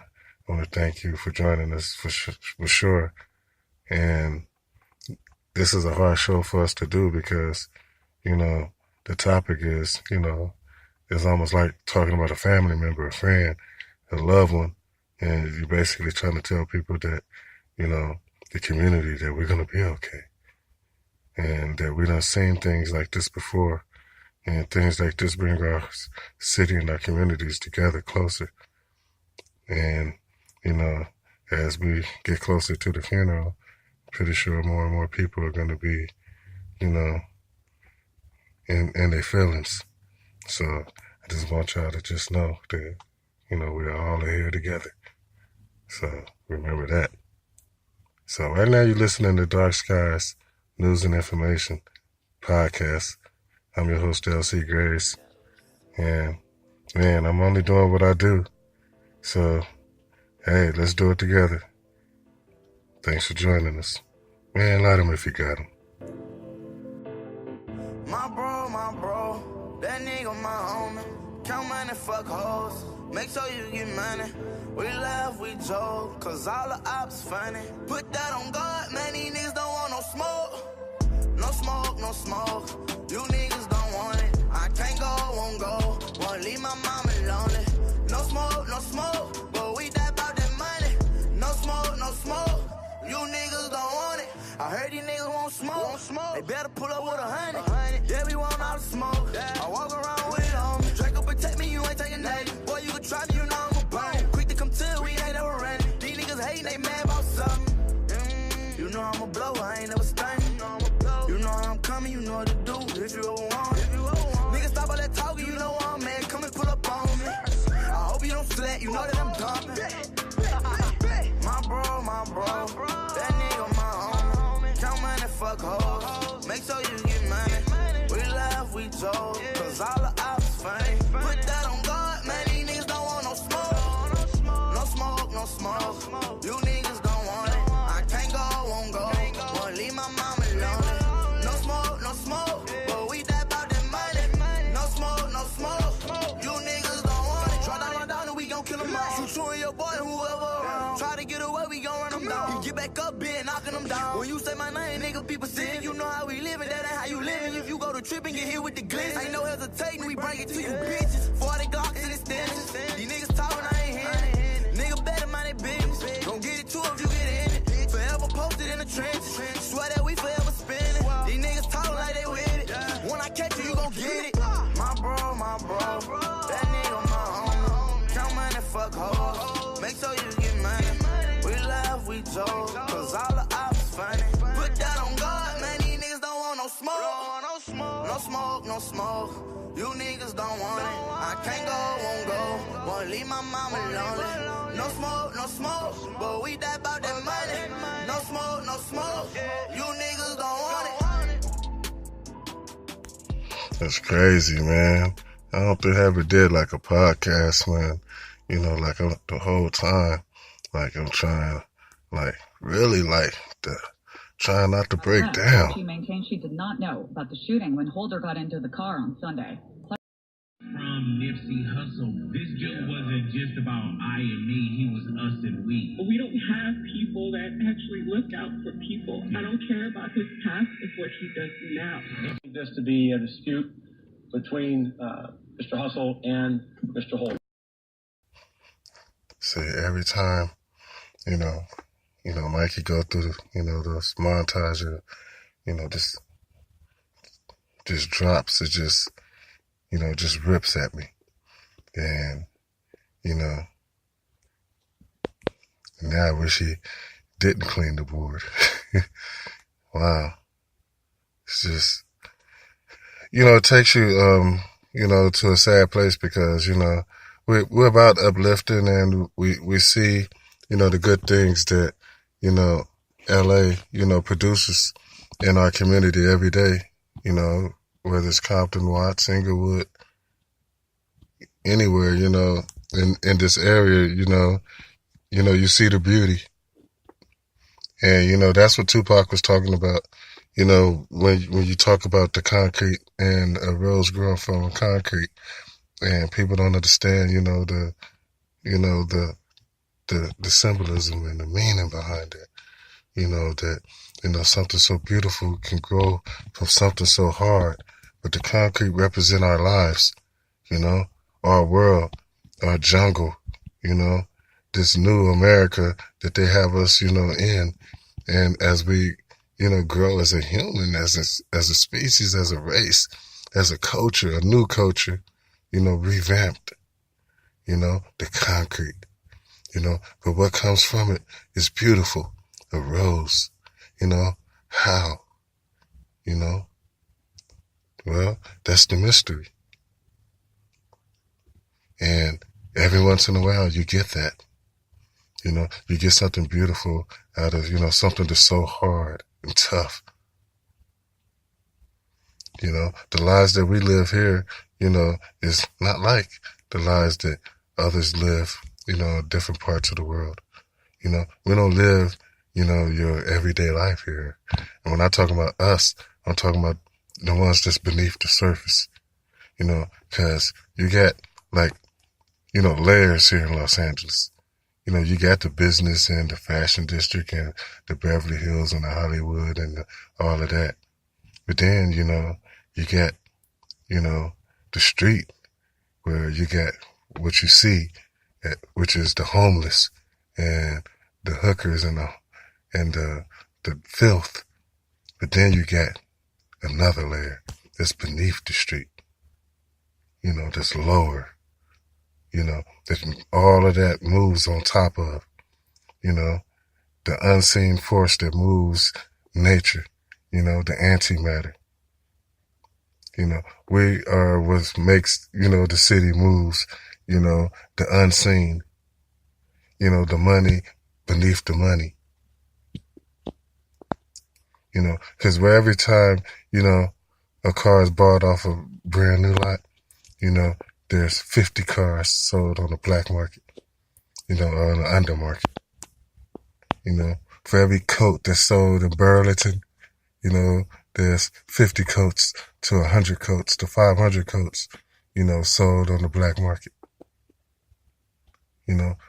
[SPEAKER 1] want to thank you for joining us for sure. And this is a hard show for us to do because, the topic is, it's almost like talking about a family member, a friend, a loved one. And you're basically trying to tell people that, the community, that we're going to be okay. And that we done seen things like this before. And things like this bring our city and our communities together closer. And, as we get closer to the funeral, I'm pretty sure more and more people are going to be, in their feelings. So I just want y'all to just know that, we're all here together. So remember that. So right now you're listening to Dark Skies News and Information Podcast. I'm your host, LC Grace. And, man, I'm only doing what I do. So, hey, let's do it together. Thanks for joining us. Man, light him if you got him.
[SPEAKER 8] My bro, that nigga my homie. Count money, fuck hoes. Make sure you get money. We laugh, we joke, cause all the ops funny. Put that on God, man, these niggas don't want no smoke. No smoke, no smoke. You niggas don't want it. I can't go, won't go. Won't leave my mama lonely. No smoke, no smoke. But we die about that money. No smoke, no smoke. You niggas don't want it. I heard these niggas won't smoke. They better pull up with 100. Yeah, we want all the smoke. I walk around with it on me. Draco protect me, you ain't taking nothing. Boy, you can try me, you know I'm gon' burn. Quick to come to, we ain't never running. These niggas hating, they mad about something. You know I'm a blow, I ain't never stunning. You know how I'm coming, you know what to do. If you ever want it. Niggas stop all that talking, you know I'm man. Come and pull up on me. I hope you don't sweat, you know that I'm dumping. My bro, that nigga my homie. Count money, fuck hoes. Make sure you get money. We laugh, we joke, cause all the ops funny. Put that on God, man, these niggas don't want no smoke. No smoke, no smoke. You niggas don't want it. I can't go, won't go. Won't leave my mama lonely. No smoke, no smoke. But we die about that money. No smoke, no smoke. You niggas don't want it. Try down and we gon' kill them all. Shoot you and your boy, whoever around. Try to get away, we gon' run them down. You get back up, bitch, knocking them down. When you say my name, nigga, people sing. You know how we living, that ain't how you living. If you go to trip and get hit with the glitz, ain't no hesitating, we bring it to you bitches. 40 Glocks in extensions. These niggas talking, I ain't hearing it. Nigga better mind their business. Don't get it too if you get in it. Forever posted in the trenches. Swear that we forever spinning. These niggas talking like they with it. When I catch you, you gon' get it. My bro, that nigga my homie. Count money, fuck hoes. Make sure you get money. We laugh, we joke, cause all the ops funny. Put that on God, man, these niggas don't want no smoke. No smoke, no smoke. You niggas don't want it. I can't go, won't go. Won't leave my mama lonely. No smoke, no smoke. But we die about that money. No smoke, no smoke. You niggas don't want it.
[SPEAKER 1] That's crazy, man. I hope they ever did like a podcast, man. Like the whole time. Like I'm trying, really trying not to break down.
[SPEAKER 4] She maintained she did not know about the shooting when Holder got into the car on Sunday.
[SPEAKER 2] From Nipsey Hussle, this dude wasn't just about I and me, he was us and we.
[SPEAKER 13] We don't have people that actually look out for people. I don't care about his past, it's what he does now.
[SPEAKER 6] This to be a dispute between Mr. Hussle and Mr. Holder.
[SPEAKER 1] See, every time, Mikey go through, those montage of, just drops, it just rips at me. And, And now I wish he didn't clean the board. Wow. It's just, it takes you, to a sad place because, we're about uplifting and we see, the good things that, LA, produces in our community every day, whether it's Compton, Watts, Inglewood, anywhere, in this area, you see the beauty. And, that's what Tupac was talking about. When you talk about the concrete and a rose growing from concrete, and people don't understand, the symbolism and the meaning behind it. That, something so beautiful can grow from something so hard, but the concrete represent our lives, our world, our jungle, this new America that they have us, in. And as we, grow as a human, as a species, as a race, as a culture, a new culture, revamped, the concrete, but what comes from it is beautiful. A rose, how, well, that's the mystery. And every once in a while you get that, you get something beautiful out of, something that's so hard and tough. The lives that we live here, is not like the lives that others live, in different parts of the world. We don't live, your everyday life here. And when I talk about us, I'm talking about the ones that's beneath the surface, cause you get layers here in Los Angeles. You got the business and the fashion district and the Beverly Hills and the Hollywood and all of that. But then, you get, the street where you get what you see, which is the homeless and the hookers and the filth. But then you get another layer that's beneath the street, that's lower, that all of that moves on top of, the unseen force that moves nature, the antimatter. We are what makes, the city moves, the unseen, the money beneath the money. Cause where every time, a car is bought off a brand new lot, there's 50 cars sold on the black market, or on the undermarket. For every coat that's sold in Burlington, there's 50 coats to 100 coats to 500 coats, sold on the black market.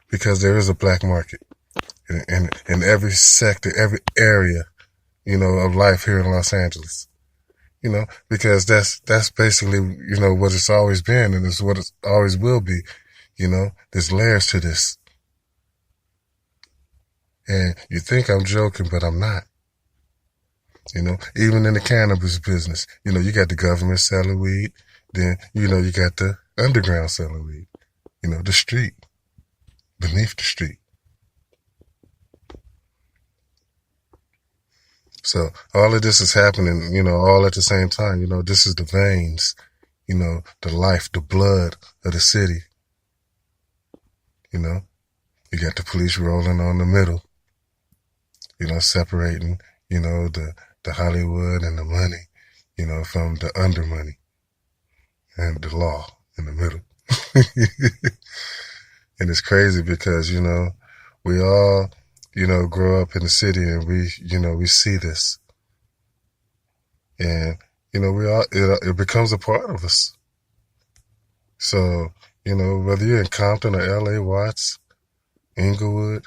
[SPEAKER 1] Because there is a black market in every sector, every area, of life here in Los Angeles. Because that's basically, what it's always been and it's what it always will be. There's layers to this. And you think I'm joking, but I'm not. Even in the cannabis business, you got the government selling weed, then, you got the underground selling weed, the street, beneath the street. So all of this is happening, all at the same time. This is the veins, the life, the blood of the city. You got the police rolling on the middle, separating, the Hollywood and the money, from the under money and the law in the middle. And it's crazy because, we all, grow up in the city and we see this. And, it becomes a part of us. So, whether you're in Compton or LA, Watts, Inglewood,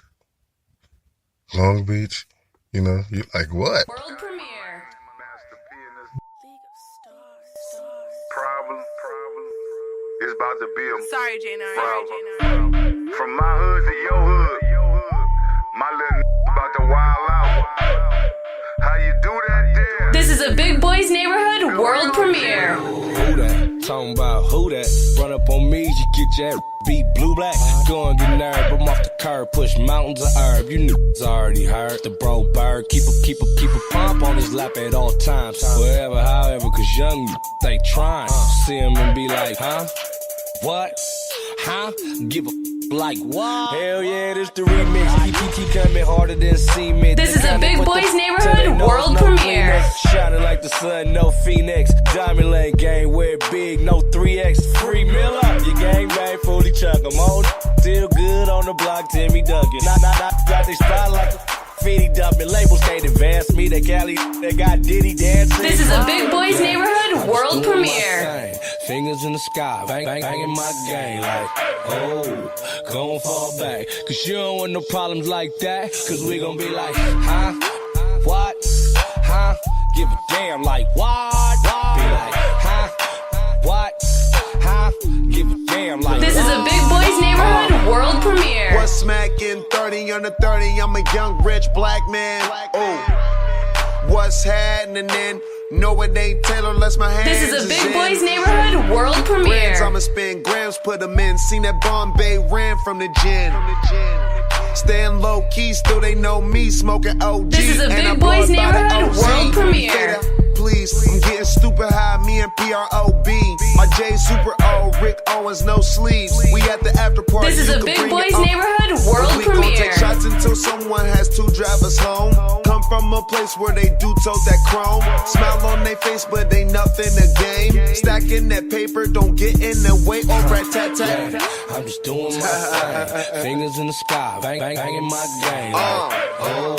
[SPEAKER 1] Long Beach, you're like, what?
[SPEAKER 14] World premiere.
[SPEAKER 15] Problem is about to be a
[SPEAKER 14] Sorry, J9.
[SPEAKER 15] problem. From my hood to your hood, my little about to wild out. How you do that there?
[SPEAKER 14] This is a Big Boys Neighborhood world premiere.
[SPEAKER 15] Who that?
[SPEAKER 14] Talking about who that? Run up on me, you get your beat blue black. Go and get nerve, I'm off the curb, push mountains of herb. You niggas already heard the bro bird. Keep a pump on his lap at all times. Wherever, however, cause young they trying. See him and be like, huh? What? Huh? Give a like what? Hell yeah, this the remix. EPT coming harder than cement.
[SPEAKER 16] This is a Big Boys Neighborhood world premiere.
[SPEAKER 14] Shining like the sun, no Phoenix. Diamond Lane gang, wear big, no 3X. Free Miller, your gang bang, fully chuck 'em on. Still good on the block, Timmy Duncan. Not they spot like a Fitty dumping. Labels can't advance me. They Cali, they got Diddy dancing.
[SPEAKER 16] This is a Big Boys Neighborhood world premiere.
[SPEAKER 14] Fingers in the sky, banging my game like, oh, gon' fall back. Cause you don't want no problems like that. Cause we gon' be like, huh? What? Huh? Give a damn like, what? Be like, huh? What? Huh? Give a damn like,
[SPEAKER 16] this is a Big Boys Neighborhood world premiere.
[SPEAKER 17] What's smacking 30 under 30? I'm a young rich black man. Oh, what's happening then? No, it ain't Taylor unless my hands.
[SPEAKER 16] This is a Big Boys Neighborhood world premiere.
[SPEAKER 17] Brands, I'ma spend grams, put them in. Seen that Bombay ran from the gin. Staying low key, still they know me. Smoking OG.
[SPEAKER 16] This is a Big Boys Neighborhood world premiere.
[SPEAKER 17] Please, I'm getting stupid high, me and PROB. My J super old, Rick Owens, no sleeves. We at the after party.
[SPEAKER 16] This is a Big Boys Neighborhood world
[SPEAKER 17] we
[SPEAKER 16] premiere.
[SPEAKER 17] We gon' take shots until someone has to drive us home. Come from a place where they do tote that chrome. Smile on their face, but they nothing to gain. Stacking that paper, don't get in the way. Oh, rat-tat-tat.
[SPEAKER 14] Yeah, I'm just doing my thing. Fingers in the sky, banging my game. Like, oh,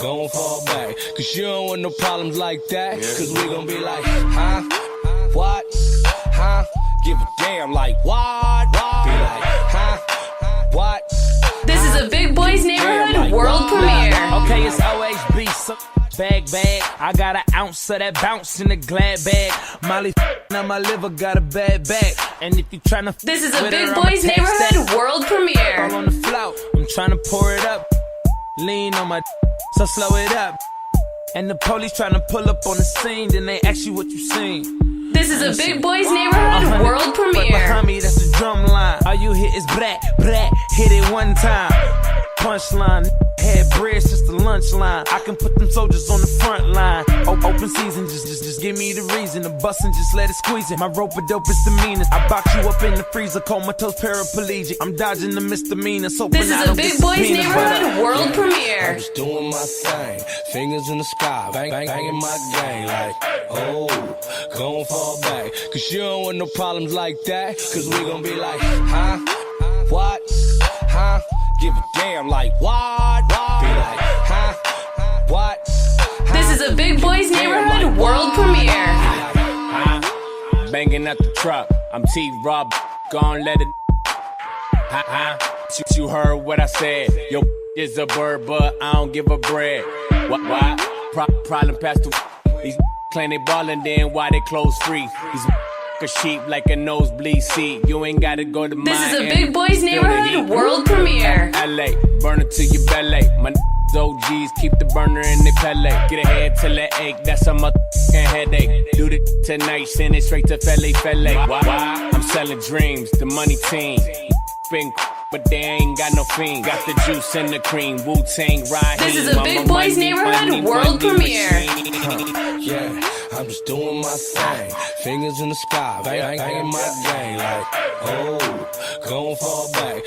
[SPEAKER 14] gon' fall back. Cause you don't want no problems like that. Cause we gon' be like, huh? What? Huh? Give a damn like, what? Be like, huh? What?
[SPEAKER 16] This is a Big Boys Neighborhood world premiere.
[SPEAKER 18] Okay, it's OHB, so bag. I got an ounce of that bounce in the glad bag. Molly on my liver got a bad back. And if you tryna
[SPEAKER 16] this is a Big Boys Neighborhood world premiere.
[SPEAKER 18] All on the flout, I'm tryna pour it up. Lean on my so slow it up. And the police tryna pull up on the scene, then they ask you what you seen.
[SPEAKER 16] This is a Big Boys Neighborhood world premiere.
[SPEAKER 18] Behind me, that's the drum line. All you hit is brat, hit it one time. Punchline, had bread since the lunch line. I can put them soldiers on the front line. Open season, just give me the reason. The bustin', just let it squeeze it. My rope-a-dope is the meanest. I box you up in the freezer, comatose paraplegic. I'm dodging the misdemeanors.
[SPEAKER 16] This is a Big Boys Neighborhood world premiere.
[SPEAKER 14] I'm just doing my thing. Fingers in the sky, banging my game. Like, oh, gon' fall back. Cause you don't want no problems like that. Cause we gon' be like, huh? What? Huh? Give a damn like, what? Be like, huh? What?
[SPEAKER 16] This is a Big Boys Neighborhood world premiere.
[SPEAKER 18] Banging at the truck, I'm T-Rob, gon' let it. You heard what I said. Yo, is a bird, but I don't give a bread. Why? Problem past the. These claim they ballin', then why they close free? These a sheep like a nosebleed seat. You ain't gotta go to
[SPEAKER 16] this is a Big Boys Neighborhood world premiere.
[SPEAKER 18] LA, burn it to your belly. My OGs keep the burner in the pellet. Get ahead till it ache, that's a motherfucking headache. Do the tonight, send it straight to Fele. Why? I'm selling dreams, the money team. Been but they ain't got no fiend. Got the juice and the cream, Wu-Tang ride.
[SPEAKER 16] This is a Big Boys Neighborhood world premiere.
[SPEAKER 14] Yeah, I'm just doing my thing. Fingers in the sky, banging my game. Like, oh, gon' fall back.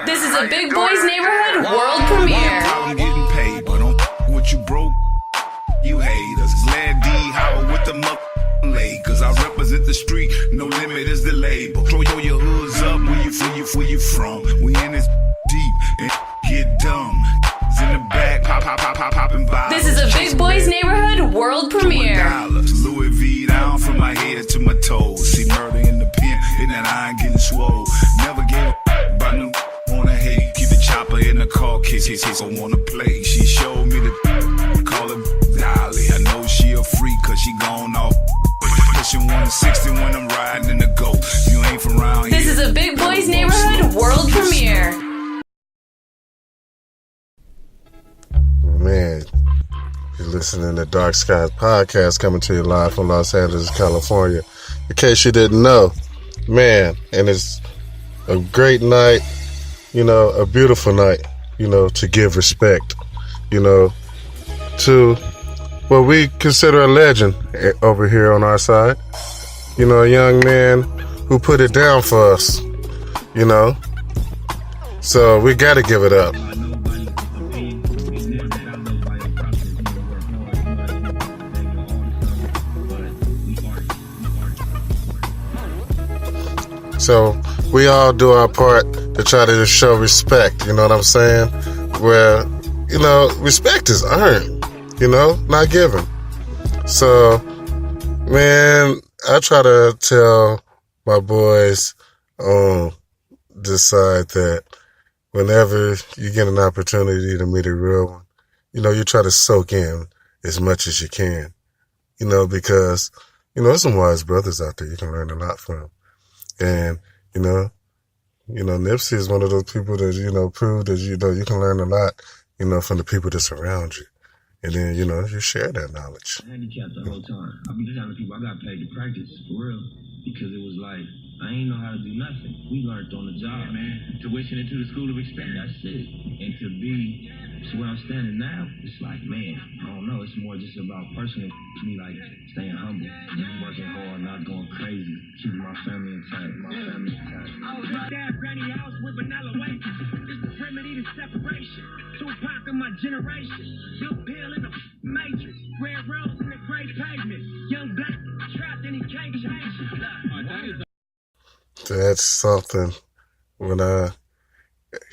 [SPEAKER 16] This is a Big Boys Neighborhood world premiere.
[SPEAKER 5] I'm getting paid, but don't what you broke. You haters. Glad D Howard with the lay. Cause I represent the street, no limit is the label. Throw your hoods up where you from. We in this deep and get dumb. In the back, popping by.
[SPEAKER 16] This is a Big Boys Neighborhood world premiere.
[SPEAKER 5] Louis V down from my head to my toes. See murder in the pen, and that iron getting swole. Never gave a about no wanna hate. Keep the chopper in the car, kiss I wanna play. She showed me the call her Dolly. I know she a freak cause she gone off. Pushing 160 when I'm riding in the GO. You ain't from around here.
[SPEAKER 16] This is a Big Boys Neighborhood world premiere.
[SPEAKER 1] Man, listening to Dark Skies Podcast, coming to you live from Los Angeles, California. In case you didn't know, man, and it's a great night, you know, a beautiful night, you know, to give respect, you know, to what we consider a legend over here on our side. You know, a young man who put it down for us, you know. So we got to give it up. So we all do our part to try to just show respect, you know what I'm saying? Where, you know, respect is earned, you know, not given. So, man, I try to tell my boys on this side that whenever you get an opportunity to meet a real one, you know, you try to soak in as much as you can, you know, because, you know, there's some wise brothers out there you can learn a lot from. And, you know, Nipsey is one of those people that, you know, proved that, you know, you can learn a lot, you know, from the people that surround you. And then, you know, you share that knowledge.
[SPEAKER 2] I handicapped the whole time. I be telling people I got paid to practice, for real. Because it was like, I ain't know how to do nothing. We learned on the job, man. Tuition into the school of experience. That's it. And to be to where I'm standing now, it's like, man, I don't know. It's more just about personal to me, like staying humble, working hard, not going crazy, keeping my family intact.
[SPEAKER 3] I was right there at Granny house with vanilla wafer. It's the remedy to separation. Tupac of my generation. Bill Pill in the matrix. Red rose in the gray pavement. Young black trapped and he can't change it.
[SPEAKER 1] That's something when I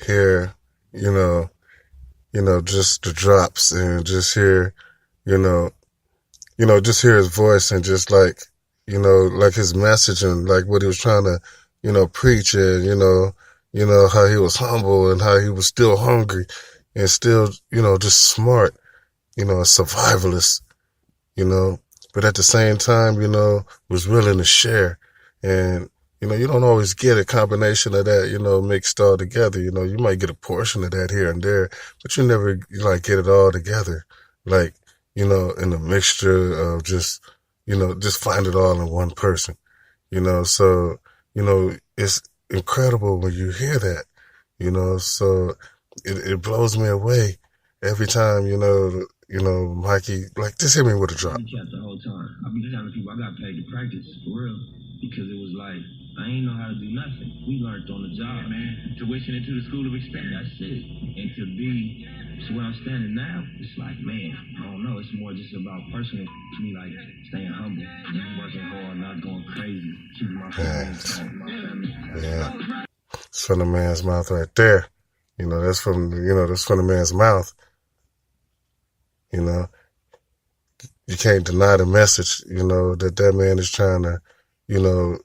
[SPEAKER 1] hear, you know, just the drops and just hear, you know, just hear his voice and just like, you know, like his message and like what he was trying to, you know, preach and, you know, how he was humble and how he was still hungry and still, you know, just smart, you know, a survivalist, you know, but at the same time, you know, was willing to share. And, you know, you don't always get a combination of that, you know, mixed all together. You know, you might get a portion of that here and there, but you never, like, get it all together. Like, you know, in a mixture of just, you know, just find it all in one person, you know. So, you know, it's incredible when you hear that, you know. So it blows me away every time, you know, Mikey, like, just hit me with a drop.
[SPEAKER 2] I kept the whole time. I be telling people I got paid to practice, for real. Because it was like, I ain't know how to do nothing. We learned on the job, man. Tuition into the school of experience. That's it. And to be to where I'm standing now, it's like, man, I don't know. It's more just about personal to me, like staying humble, working hard, not going crazy, keeping my family intact.
[SPEAKER 1] Yeah. It's from the man's mouth right there. You know, that's from the man's mouth. You know, you can't deny the message, you know, that man is trying to, you know,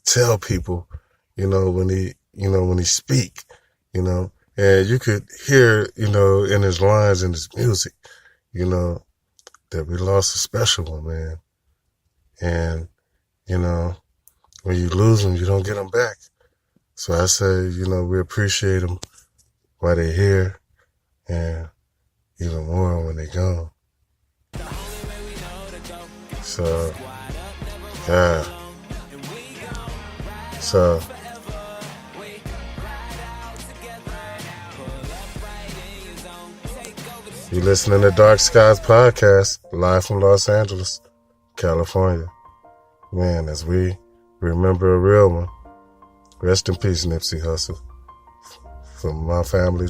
[SPEAKER 1] tell people, you know, when he speak, you know, and you could hear, you know, in his lines and his music, you know, that we lost a special one, man. And, you know, when you lose them, you don't get them back. So I say, you know, we appreciate them while they're here and even more when they're gone. So, yeah. So, you're listening to Dark Skies Podcast, live from Los Angeles, California. Man, as we remember a real one, rest in peace, Nipsey Hussle. From my family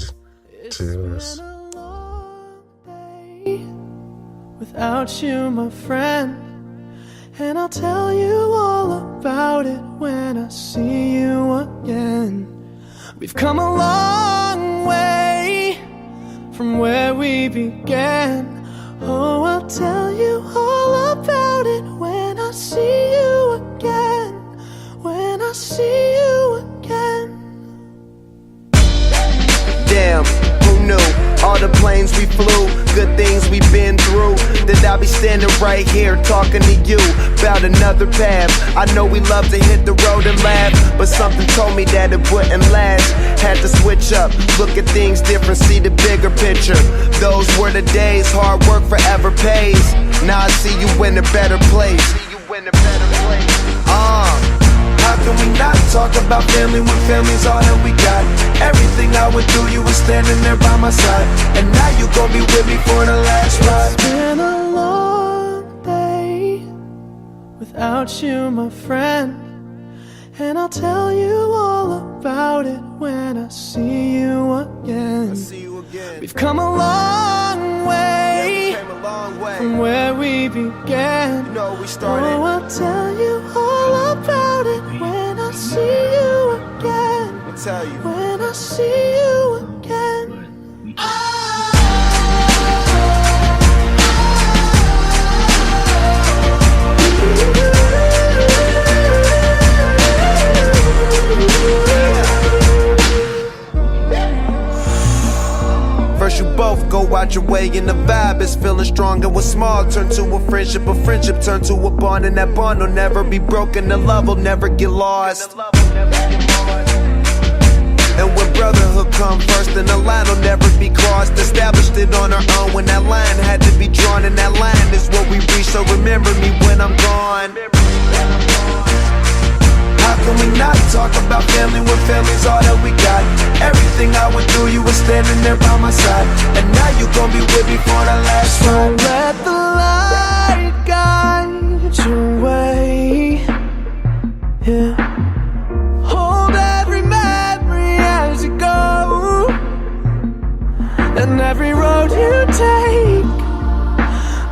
[SPEAKER 1] to yours.
[SPEAKER 10] Without you, my friend. And I'll tell you all about it when I see you again. We've come a long way from where we began. Oh, I'll tell you all about it when I see you again. When I see you again.
[SPEAKER 17] Damn, who knew? All the planes we flew, good things we've been through. That I'll be standing right here talking to you about another path. I know we love to hit the road and laugh, but something told me that it wouldn't last. Had to switch up, look at things different, see the bigger picture. Those were the days, hard work forever pays. Now I see you in a better place. How can we not talk about family when family's all that we got? Everything I went through, you were standing there by my side, and now you gon' be with me for the last ride.
[SPEAKER 10] It's been a long day without you, my friend, and I'll tell you all about it when I see you again. We've come a long way, from where we began. Oh, I'll tell you all about it when I see you again. When I see you again.
[SPEAKER 17] First you both go out your way and the vibe is feeling strong, and what's small turn to a friendship turn to a bond, and that bond will never be broken, the love will never get lost. And when brotherhood come first, then the line will never be crossed. Established it on our own when that line had to be drawn, and that line is what we reach, so remember me when I'm gone. How can we not talk about family when family's all that we got? Everything I went through, you were standing there by my side, and now you gon' be with me for the last ride.
[SPEAKER 10] So let the light guide your way. Yeah. Hold every memory as you go, and every road you take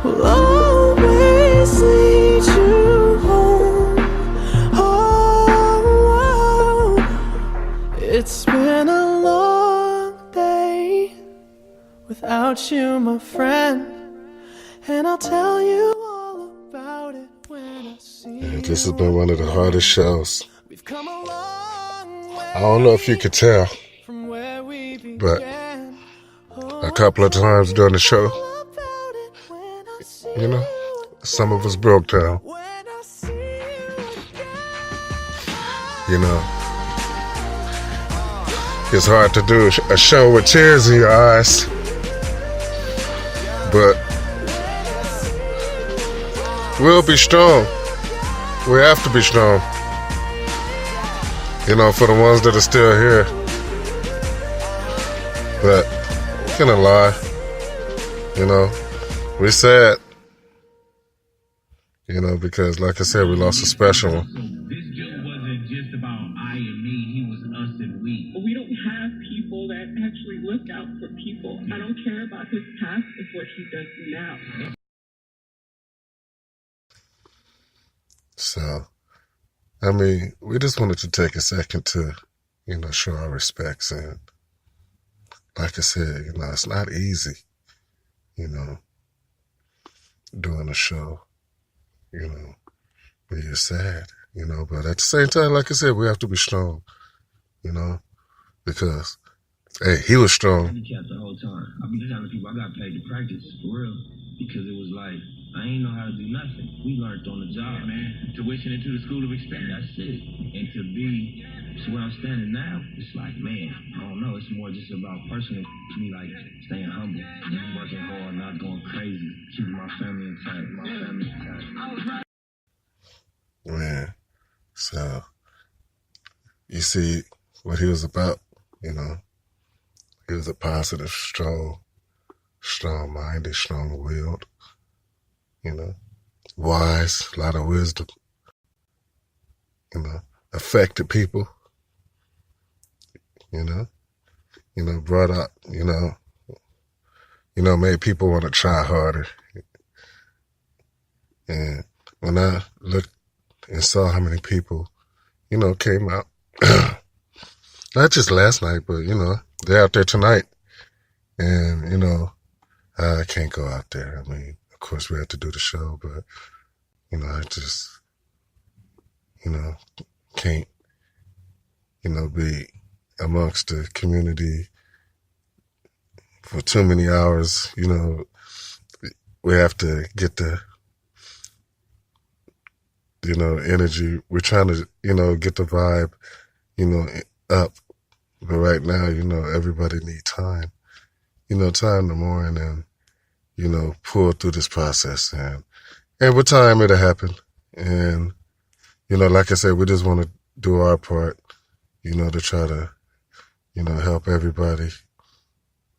[SPEAKER 10] will always lead you home. Oh, it's been a long day without you, my friend, and I'll tell you all about it when I see you.
[SPEAKER 1] This has been one of the hardest shows. I don't know if you could tell, but a couple of times during the show, you know, some of us broke down. You know, it's hard to do a show with tears in your eyes, but we'll be strong. We have to be strong. You know, for the ones that are still here. But, can't lie. You know, we're sad. You know, because like I said, we lost a special one.
[SPEAKER 2] This guilt wasn't just about I and me, he was us and we.
[SPEAKER 13] But we don't have people that actually look out for people. I don't care about his past, it's what he does now.
[SPEAKER 1] So, I mean, we just wanted to take a second to, you know, show our respects. And like I said, you know, it's not easy, you know, doing a show, you know, when you're sad, you know. But at the same time, like I said, we have to be strong, you know, because, hey, he was strong.
[SPEAKER 2] I kept the whole time. I be telling people I got paid to practice, for real, because it was like, I ain't know how to do nothing. We learned on the job, man. Tuition into the school of experience. That's it. And to be to where I'm standing now, it's like, man, I don't know. It's more just about personal to me, like staying humble, working hard, not going crazy, keeping my family intact,
[SPEAKER 1] Man, so you see what he was about, you know. He was a positive, strong-minded, strong-willed, you know, wise, a lot of wisdom, you know, affected people, you know, brought up, you know, made people want to try harder. And when I looked and saw how many people, you know, came out, not just last night, but, you know, they're out there tonight. And, you know, I can't go out there. I mean, of course we have to do the show, but, you know, I just, you know, can't, you know, be amongst the community for too many hours, you know, we have to get the, energy. We're trying to, get the vibe, up. But right now, everybody need time. Time to mourn and, pull through this process. And with time, it'll happen. And, like I said, we just want to do our part, to try to, help everybody,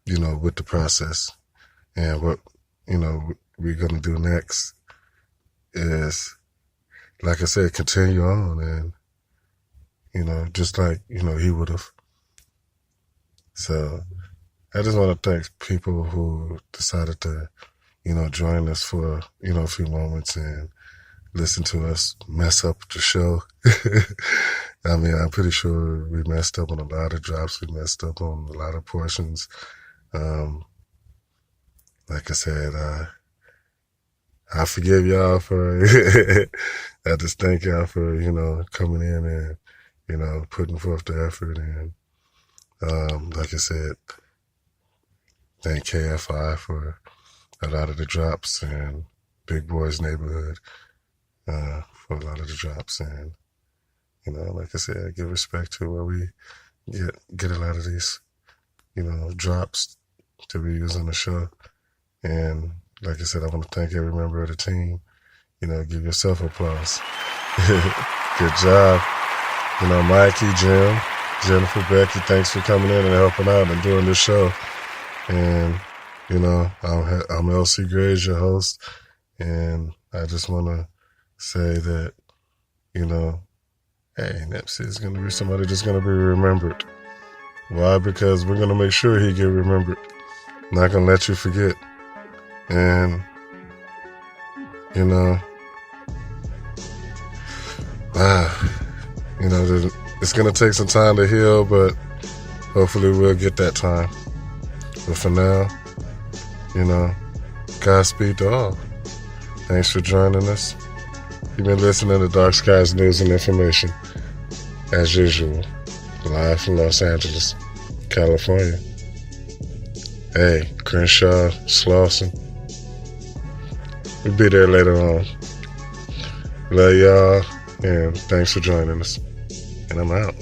[SPEAKER 1] with the process. And what, we're going to do next is, like I said, continue on and, just like, he would have. So I just want to thank people who decided to, join us for, a few moments and listen to us mess up the show. I mean, I'm pretty sure we messed up on a lot of drops. We messed up on a lot of portions. Like I said, I forgive y'all for, I just thank y'all for, coming in and, putting forth the effort. And, like I said, thank KFI for a lot of the drops and Big Boy's Neighborhood, for a lot of the drops. And, like I said, I give respect to where we get a lot of these, drops to be used on the show. And like I said, I want to thank every member of the team. Give yourself applause. Good job. Mikey, Jim, Jennifer, Becky, thanks for coming in and helping out and doing this show. And, I'm LC Graves, your host. And I just want to say that, hey, Nipsey is going to be somebody that's going to be remembered. Why? Because we're going to make sure he get remembered. Not going to let you forget. And, it's going to take some time to heal, but hopefully we'll get that time. But for now, Godspeed to all. Thanks for joining us. You've been listening to Dark Skies News and Information, as usual, live from Los Angeles, California. Hey, Crenshaw, Slauson. We'll be there later on. Love y'all, and thanks for joining us. And I'm out.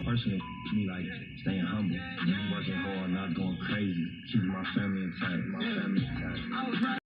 [SPEAKER 2] Personally, to me, like staying humble, working hard, not going crazy, keeping my family intact, my family intact.